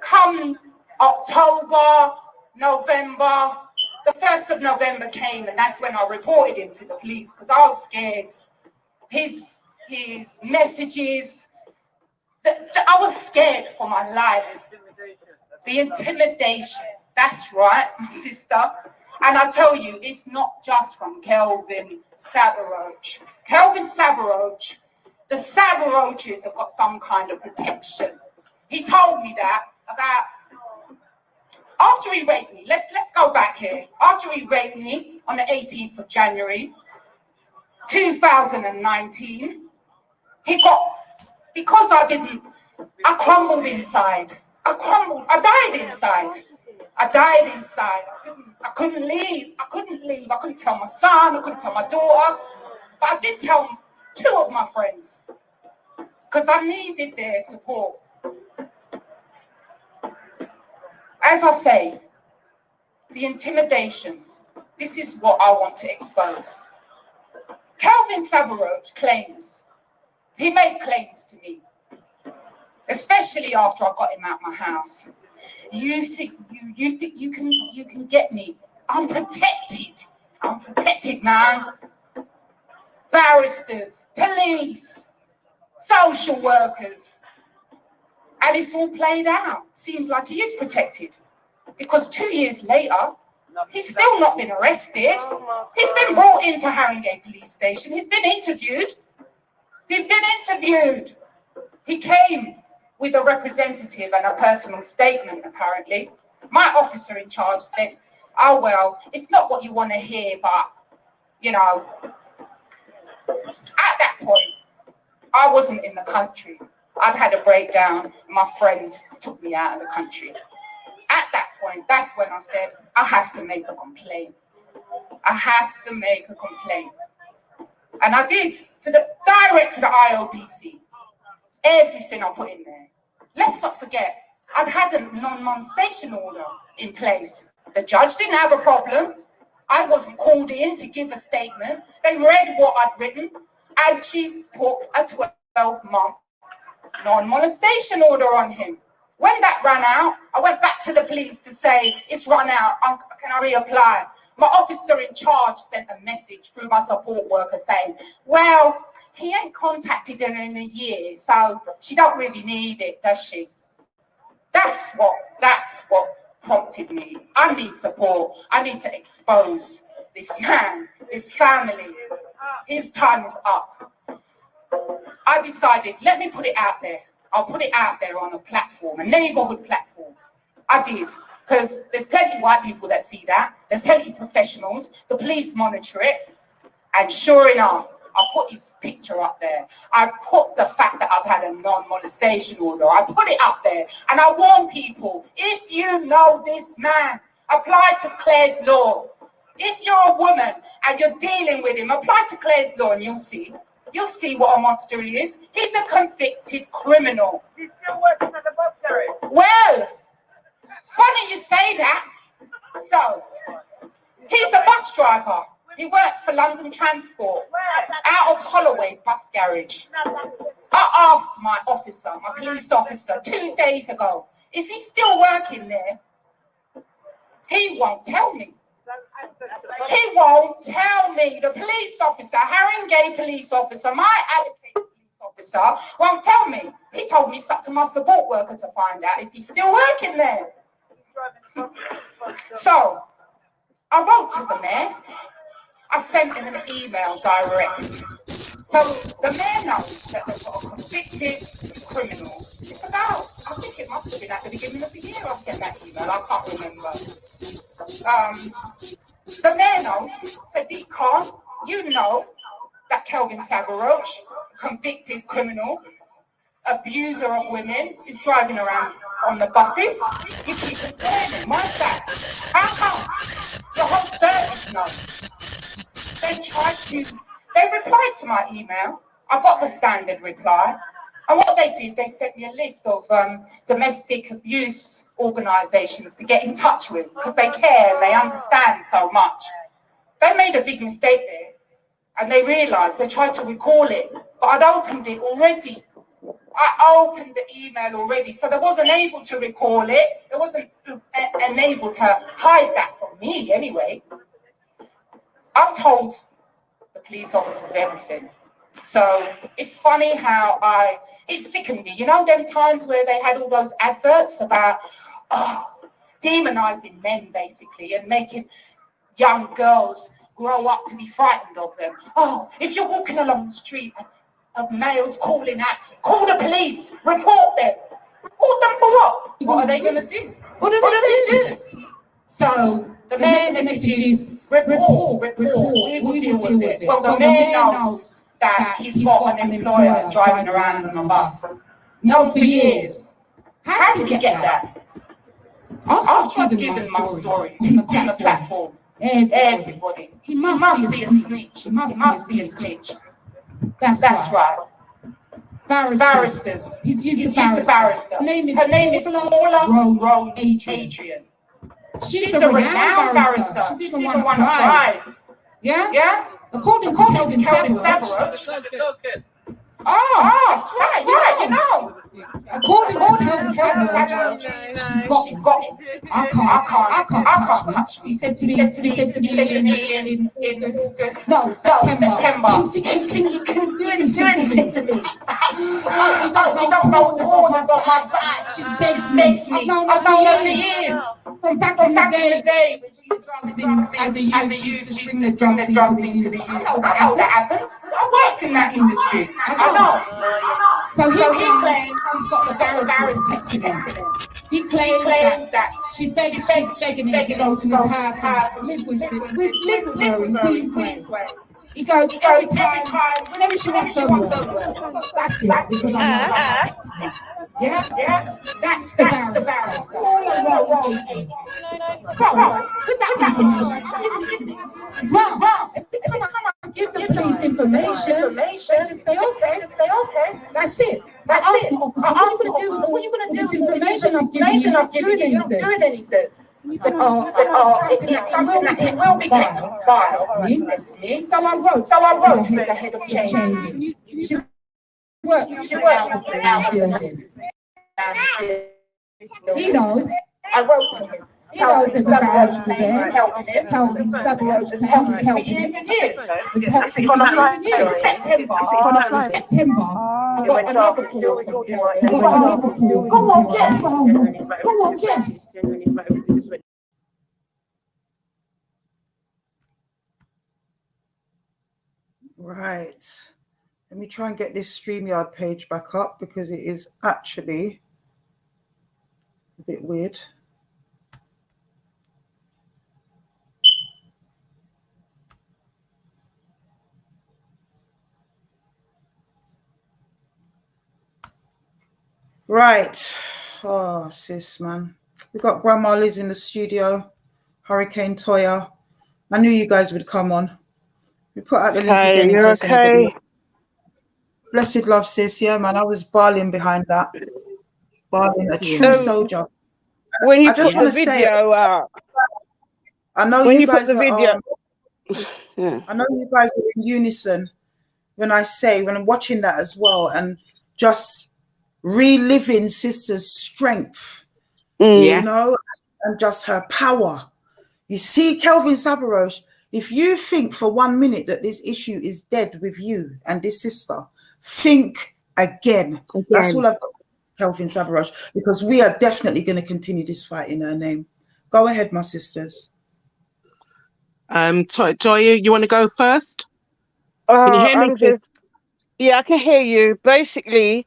Come October, November, the 1st of November came, and that's when I reported him to the police, because I was scared. His messages, I was scared for my life. The intimidation, that's right, my sister. And I tell you, it's not just from Kelvin Sabaroch. Kelvin Sabaroch, the Sabaroches have got some kind of protection. He told me that about after he raped me. Let's go back here. After he raped me on the 18th of January 2019, because I crumbled inside. I died inside. I couldn't leave. I couldn't tell my son. I couldn't tell my daughter. But I did tell 2 of my friends, because I needed their support. As I say, the intimidation, this is what I want to expose. Kelvin Sabaroch he made claims to me, especially after I got him out of my house. You think you can get me? I'm protected, man. Barristers, police, social workers. And it's all played out. Seems like he is protected. Because 2 years later, he's still not been arrested. He's been brought into Haringey police station. He's been interviewed. He came with a representative and a personal statement, apparently. My officer in charge said, oh, well, it's not what you want to hear, but, you know, at that point, I wasn't in the country. I'd had a breakdown. My friends took me out of the country. At that point, that's when I said, I have to make a complaint. And I did, direct to the IOPC. Everything I put in there. Let's not forget, I'd had a non-molestation order in place. The judge didn't have a problem. I wasn't called in to give a statement. They read what I'd written, and she put a 12-month non-molestation order on him. When that ran out, I went back to the police to say, it's run out, can I reapply? My officer in charge sent a message through my support worker saying, well, he ain't contacted her in a year, so she don't really need it, does she? That's what prompted me. I need support. I need to expose this man, this family. His time is up. I decided, let me put it out there. I'll put it out there on a platform, a neighborhood platform. I did, because there's plenty of white people that see that. There's plenty of professionals. The police monitor it. And sure enough, I put his picture up there. I put the fact that I've had a non-molestation order. I put it up there. And I warn people, if you know this man, apply to Claire's Law. If you're a woman and you're dealing with him, apply to Claire's Law and you'll see. You'll see what a monster he is. He's a convicted criminal. He's still working at the bus garage. Well, funny you say that. So, he's a bus driver. He works for London Transport, out of Holloway bus garage. I asked my officer, my police officer, 2 days ago, is he still working there? He won't tell me. He won't tell me. The police officer, Haringey police officer, my allocated police officer, won't tell me. He told me it's up to my support worker to find out if he's still working there. So, I wrote to the mayor. I sent him an email direct. So the mayor knows that they've got a convicted criminal. It's about, I think it must have been at the beginning of the year I sent that email. I can't remember. The mayor knows, Sadiq Khan, you know that Kelvin Sabaroch, convicted criminal, abuser of women, is driving around on the buses. You keep complaining. Why's that? How come? The whole service knows. They replied to my email. I got the standard reply. And what they did, they sent me a list of domestic abuse organisations to get in touch with because they care and they understand so much. They made a big mistake there and they realised they tried to recall it, but I'd opened it already. I opened the email already, so they wasn't able to recall it. They wasn't able to hide that from me anyway. I've told the police officers everything. So it's funny how it sickened me. You know them times where they had all those adverts about demonising men basically and making young girls grow up to be frightened of them. Oh, if you're walking along the street of males calling at you, call the police, report them. Report them for what? What are they going to do? What do they do? So the mayor's message is report. We will deal with it. Well, the mayor knows that he's got an employer driving around on a bus. No, for years. How did he get that? I've given my story on the platform. Everybody. He must be a snitch. He must be a snitch. That's right. Barristers. He's used a barrister. Her name is Paula Adrian. She's a renowned barrister. She's even won a prize. Yeah? According to Kelvin Sabaroch. That's right, you know. According to Kelvin Sabaroch, she's got it. I can't touch me. He said to me in September. You think you can do anything to me? You don't know the wall is on my side. She begs me. I've known her for years. From back in the day, when she was drugs as a youth, to bring the drugs into the youth. I know how that happens. I worked in that industry. I know. So he claims he's got the barristers protecting him. He claims that she's begging him to go to his house and live with her in Queensway. He goes every time, whenever she wants over. That's it, because I'm not. Yeah? That's the barrister. All around. So, with that information, as well, every time I give the police information, they just say, okay. That's it. I ask the officer, what are you going to do with this information I've given you? You're not doing anything. He said, it's something that it will be kept on file. So I wrote to the head of change. She She works out with him. He knows. I wrote to him. He knows there's a marriage there. Kelvin Sabaroche is helping for years and years. It's gone off September. September. I've got another call. Come on, yes. Come on, yes. Right. Let me try and get this StreamYard page back up because it is actually a bit weird. Right. Oh, sis, man. We got Grandma Liz in the studio. Hurricane Toya. I knew you guys would come on. We put out the link again in case anybody. Blessed love, sis. Yeah, man. I was barling behind that. Barling, a true soldier. When you put the video out. I know you guys are. I know you guys are in unison when I'm watching that as well, and just reliving sister's strength, you know, and just her power. You see, Kelvin Sabaroche, if you think for 1 minute that this issue is dead with you and this sister, think again. That's all I've got, Kelvin Sabaroche, because we are definitely going to continue this fight in her name. Go ahead, my sisters. Toya, you want to go first? Can you hear me? I can hear you. Basically,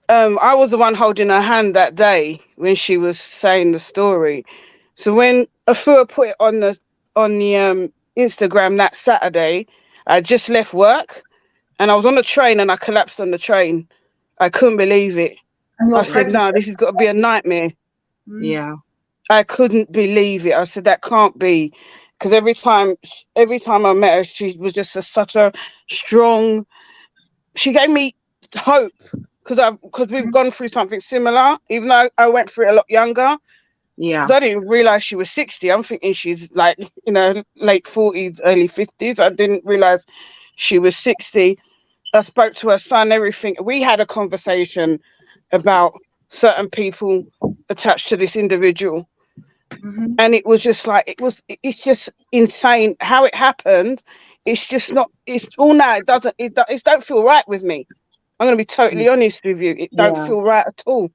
I was the one holding her hand that day when she was saying the story. So when Afua put it on the Instagram that Saturday, I just left work and I was on the train and I collapsed on the train. I couldn't believe it. I said, no, this has got to be a nightmare. Yeah. I couldn't believe it. I said, that can't be. Because every time I met her, she was just such a strong, she gave me hope. Because we've gone through something similar, even though I went through it a lot younger. Yeah. Because I didn't realize she was 60. I'm thinking she's like, late 40s, early 50s. I didn't realize she was 60. I spoke to her son, everything. We had a conversation about certain people attached to this individual. Mm-hmm. And it was just like, it's just insane how it happened. It's just not, it's all now. It don't feel right with me. I'm going to be totally honest with you. It don't feel right at all.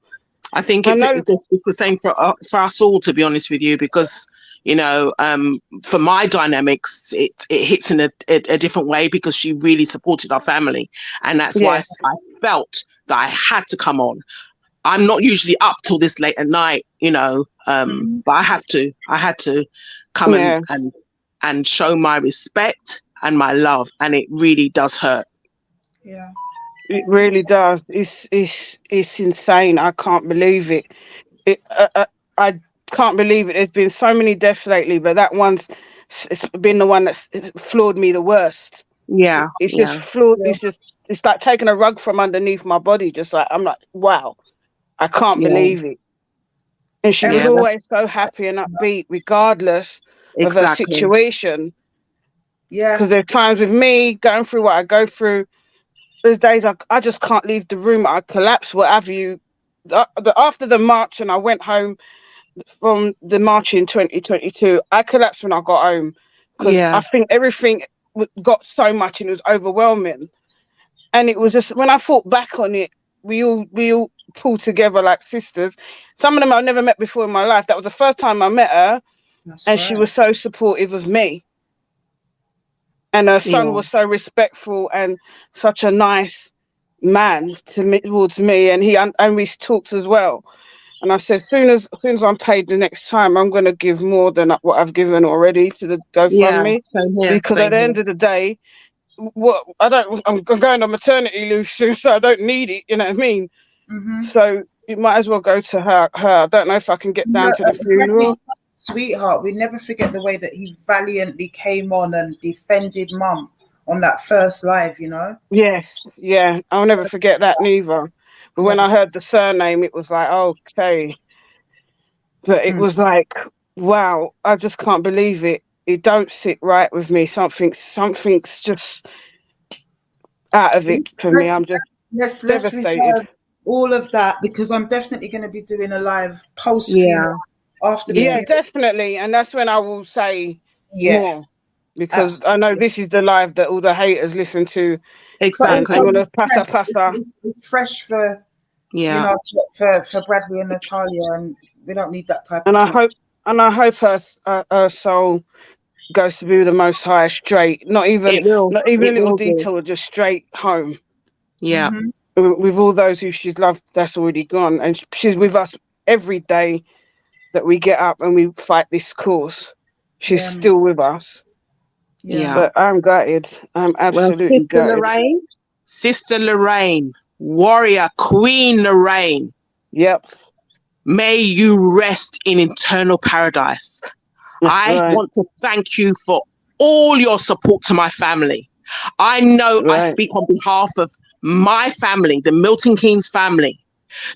I think it's the same for us all, to be honest with you, because, for my dynamics, it hits in a different way because she really supported our family. And that's why I felt that I had to come on. I'm not usually up till this late at night, but I had to come and show my respect and my love. And it really does hurt. Yeah. It really does. It's insane. I can't believe it. I can't believe it. There's been so many deaths lately, but that one's it's been the one that's floored me the worst. Yeah, it's just floored. Yeah. It's like taking a rug from underneath my body. Just like I'm like, wow, I can't believe it. And she was always so happy and upbeat, regardless of her situation. Yeah, because there are times with me going through what I go through. There's days I just can't leave the room. I collapse, what have you. After the march, and I went home from the march in 2022, I collapsed when I got home because I think everything got so much and it was overwhelming. And it was just, when I thought back on it, we all pulled together like sisters. Some of them I've never met before in my life. That was the first time I met her. And she was so supportive of me. And her son was so respectful and such a nice man towards me. And we talked as well. And I said, as soon as I'm paid the next time, I'm going to give more than what I've given already to the GoFundMe. Because at the end of the day, I'm going on maternity leave soon, so I don't need it. You know what I mean? Mm-hmm. So it might as well go to her. I don't know if I can get down to the funeral. Sweetheart, we never forget the way that he valiantly came on and defended Mum on that first live, Yes, yeah. I'll never forget that neither. But when I heard the surname, it was like, okay. But it was like, wow, I just can't believe it. It don't sit right with me. Something's just out of it for me. I'm just let's devastated. reserve all of that, because I'm definitely going to be doing a live post after the Yeah, funeral. definitely. And that's when I will say more, because absolutely. I know this is the live that all the haters listen to. But And want to passa. It's fresh for you know, for Bradley and Natalia, and we don't need that type and of I talk. hope her soul goes to be with the Most High straight. Not even a little detour, just straight home. Yeah. With all those who she's loved, that's already gone, and she's with us every day that we get up and we fight this course. She's still with us. Yeah. But I'm gutted. I'm absolutely gutted. Sister Lorraine, warrior, Queen Lorraine. Yep. May you rest in eternal paradise. I want to thank you for all your support to my family. I know I speak on behalf of my family, the Milton Keynes family.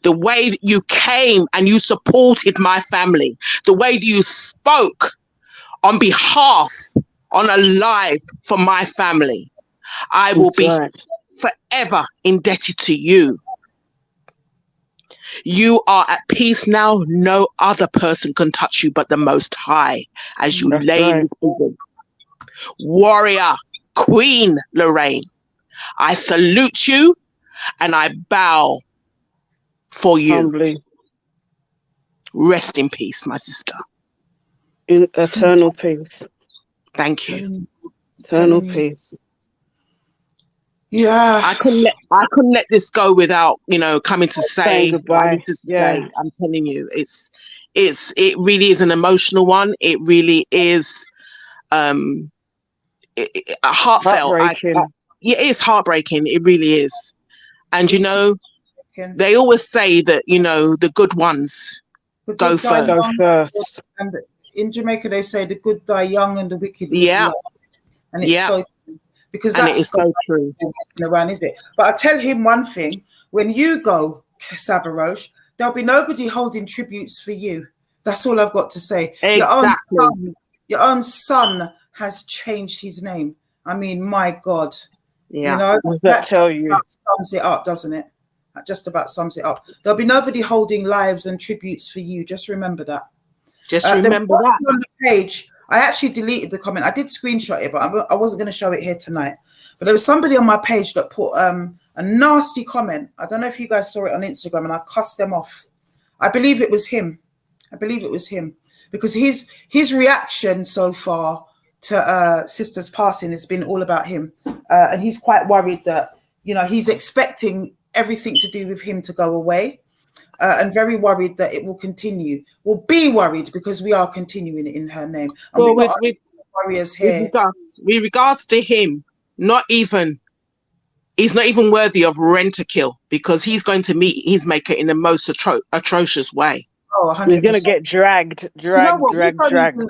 The way that you came and you supported my family, the way that you spoke on behalf, on a live for my family, I will be forever indebted to you. You are at peace now. No other person can touch you but the Most High as you lay in his bosom. Warrior, Queen Lorraine, I salute you and I bow for you. Humbly. Rest in peace, my sister. In eternal peace. Thank you. Eternal peace. Yeah. I couldn't let this go without, coming to say goodbye. I need to say. I'm telling you, it really is an emotional one. It really is heartfelt. It is heartbreaking. It really is. And they always say that the good ones go first. And in Jamaica, they say the good die young and the wicked live long. And it's so true, because that's so true around, is it? But I tell him one thing: when you go, Sabarosh, there'll be nobody holding tributes for you. That's all I've got to say. Exactly. Your own son has changed his name. I mean, my God. Yeah. That tell you sums it up, doesn't it? That just about sums it up. There'll be nobody holding lives and tributes for you. Just remember that. Remember that. On the page, I actually deleted the comment. I did screenshot it, but I wasn't going to show it here tonight. But there was somebody on my page that put a nasty comment. I don't know if you guys saw it on Instagram, and I cussed them off. I believe it was him. Because his reaction so far to Sister's passing has been all about him, and he's quite worried that he's expecting everything to do with him to go away, and very worried that it will continue. We'll be worried because we are continuing it in her name. And well, with warriors here. With regards to him, he's not even worthy of rent-a-kill, because he's going to meet his maker in the most atrocious way. Oh, 100%. He's going to get dragged.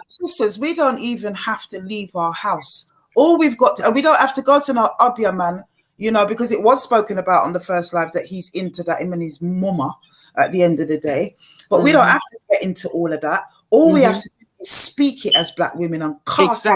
Sisters, we don't even have to leave our house. All we've got to, we don't have to go to no Abia man, because it was spoken about on the first live that he's into that, him and his mama at the end of the day. But we don't have to get into all of that. All we have to do is speak it as Black women and cast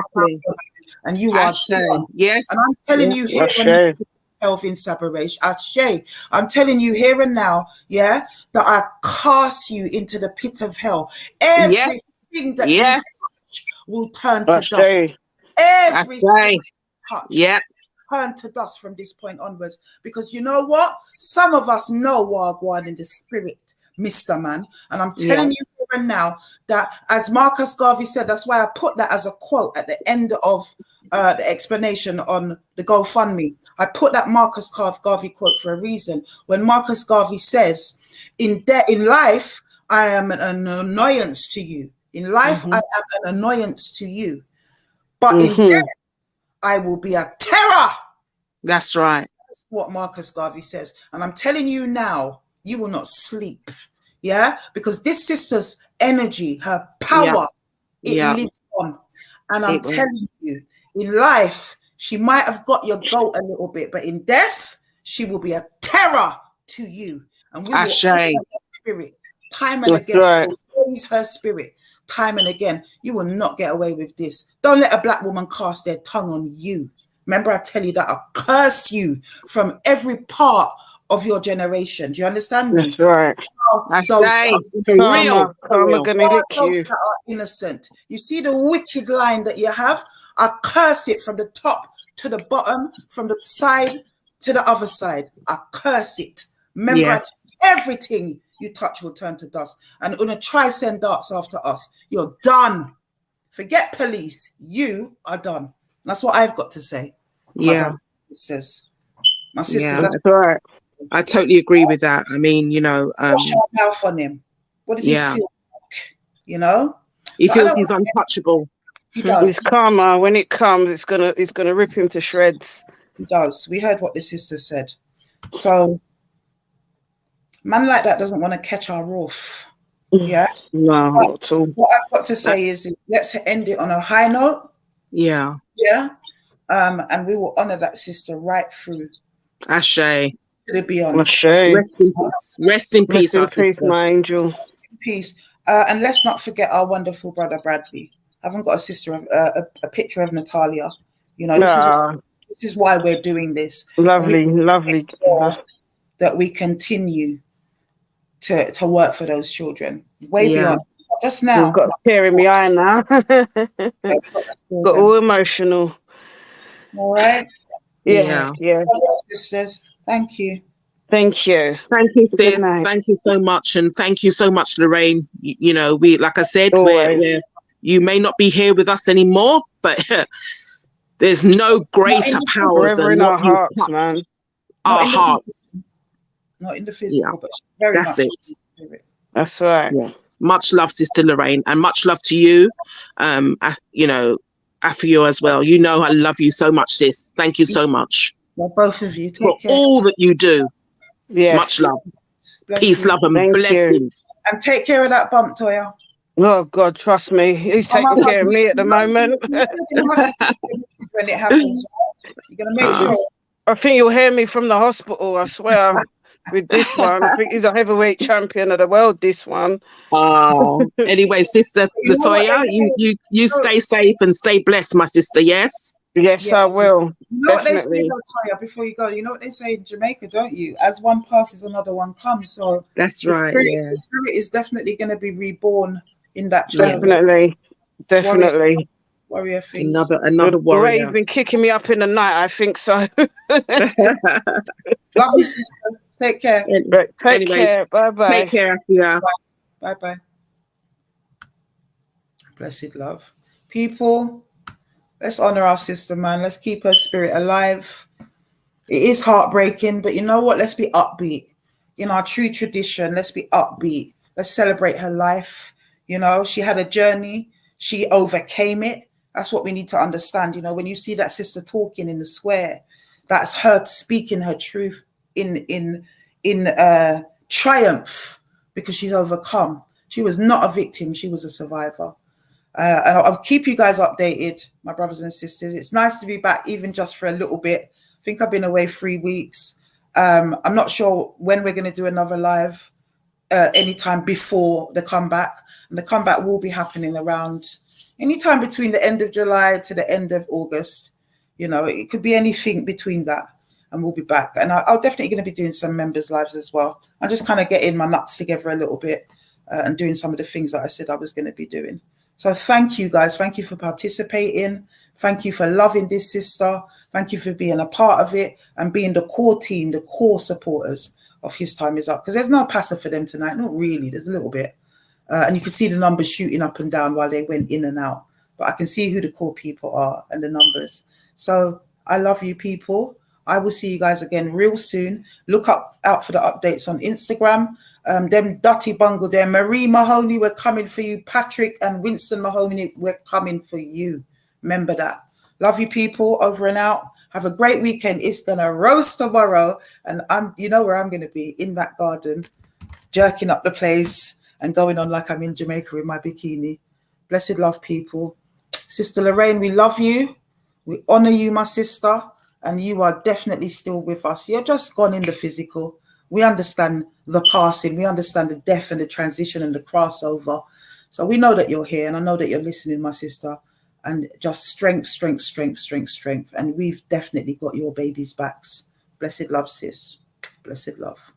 and you are done. Yes. And I'm telling you here, Kelvin Sabaresh, Ashe, I'm telling you here and now, that I cast you into the pit of hell. Everything that you touch will turn to dust. Everything touch turn to dust from this point onwards. Because you know what? Some of us know Wagwan in the spirit, Mr. Man. And I'm telling you here and now that, as Marcus Garvey said, that's why I put that as a quote at the end of the explanation on the GoFundMe. I put that Marcus Garvey quote for a reason. When Marcus Garvey says, in life, I am an annoyance to you. In life, I am an annoyance to you. But in death, I will be a terror. That's right. That's what Marcus Garvey says. And I'm telling you now, you will not sleep. Yeah? Because this sister's energy, her power, it lives on. And I'm telling you, in life, she might have got your goat a little bit, but in death, she will be a terror to you. And we will raise her spirit time and again. We'll raise her spirit time and again. You will not get away with this. Don't let a Black woman cast their tongue on you. Remember, I tell you that I'll curse you from every part of your generation. Do you understand me? That's right. I Those say, for real. Karma gonna lick you. that are innocent. You see the wicked line that you have? I curse it from the top to the bottom, from the side to the other side. I curse it. Remember, Yes. everything you touch will turn to dust. And gonna try send darts after us. You're done. Forget police. You are done. And that's what I've got to say. My brothers and sisters. My sisters. Yeah. That's right. I totally agree with that. I mean, you know, wash our mouth on him. What does he feel like? You know? He But feels he's untouchable. He does. His karma, when it comes, it's gonna rip him to shreds. He does. We heard what the sister said. So, man like that doesn't want to catch our roof. Yeah? No, not at all. What I've got to say is, let's end it on a high note. Yeah. Yeah? And we will honor that sister right through. Ashe. To the beyond. Ashe. Rest in peace. Rest in peace, Rest in peace, my angel. Peace. And let's not forget our wonderful brother Bradley. I haven't got a sister of a picture of Natalia. You know, this is why we're doing this. Lovely. That we continue to work for those children. Way beyond. Just now. I've got a tear in my eye now. Got all emotional. All right. Yeah. Sisters, thank you. Thank you. Thank you, sis. Thank you so much. And thank you so much, Lorraine. You know, we, like I said, you may not be here with us anymore, but there's no greater power than our hearts, man. Our hearts. Not in the physical, but very much. That's it. That's right. Yeah. Much love, Sister Lorraine, and much love to you. You know, Afua as well. You know I love you so much, sis. Thank you so much. Well, both of you. For all that you do. Yes. Much love. Bless peace, you. love, and blessings. And take care of that bump, Toya. Oh God, trust me, he's taking care of me at the moment. When it happens, you're gonna make sure. I think you'll hear me from the hospital. I swear. With this one, I think he's a heavyweight champion of the world. This one. Oh, anyway, Sister Latoya, you stay safe and stay blessed, my sister. Yes. Yes, I will. You know Definitely. what they say, Latoya, before you go? You know what they say in Jamaica, don't you? As one passes, another one comes. So that's right. The spirit is definitely going to be reborn in that child. Definitely. Warrior things. Another warrior. Ray's been kicking me up in the night. I think so. Love you, sister. Take care. Take care. Bye-bye. Take care. Yeah. Bye-bye. Blessed love. People, let's honor our sister, man. Let's keep her spirit alive. It is heartbreaking, but you know what? Let's be upbeat. In our true tradition, let's be upbeat. Let's celebrate her life. You know, she had a journey. She overcame it. That's what we need to understand. You know, when you see that sister talking in the square, that's her speaking her truth in triumph, because she's overcome. She was not a victim. She was a survivor. And I'll keep you guys updated, my brothers and sisters. It's nice to be back, even just for a little bit. I think I've been away 3 weeks. I'm not sure when we're going to do another live anytime before the comeback. And the comeback will be happening around anytime between the end of July to the end of August. You know, it could be anything between that. And we'll be back. And I'll definitely going to be doing some members' lives as well. I'm just kind of getting my nuts together a little bit and doing some of the things that I said I was going to be doing. So thank you, guys. Thank you for participating. Thank you for loving this sister. Thank you for being a part of it and being the core team, the core supporters of His Time Is Up. Because there's no passer for them tonight. Not really. There's a little bit. And you can see the numbers shooting up and down while they went in and out. But I can see who the core people are and the numbers. So I love you, people. I will see you guys again real soon. Look out for the updates on Instagram. Them Dutty Bungle there. Marie Mahoney, we're coming for you. Patrick and Winston Mahoney, we're coming for you. Remember that. Love you, people. Over and out. Have a great weekend. It's going to roast tomorrow. And you know where I'm going to be, in that garden, jerking up the place and going on like I'm in Jamaica in my bikini. Blessed love, people. Sister Lorraine, we love you. We honor you, my sister. And you are definitely still with us. You're just gone in the physical. We understand the passing. We understand the death and the transition and the crossover. So we know that you're here. And I know that you're listening, my sister. And just strength, strength, strength, strength, strength. And we've definitely got your baby's backs. Blessed love, sis. Blessed love.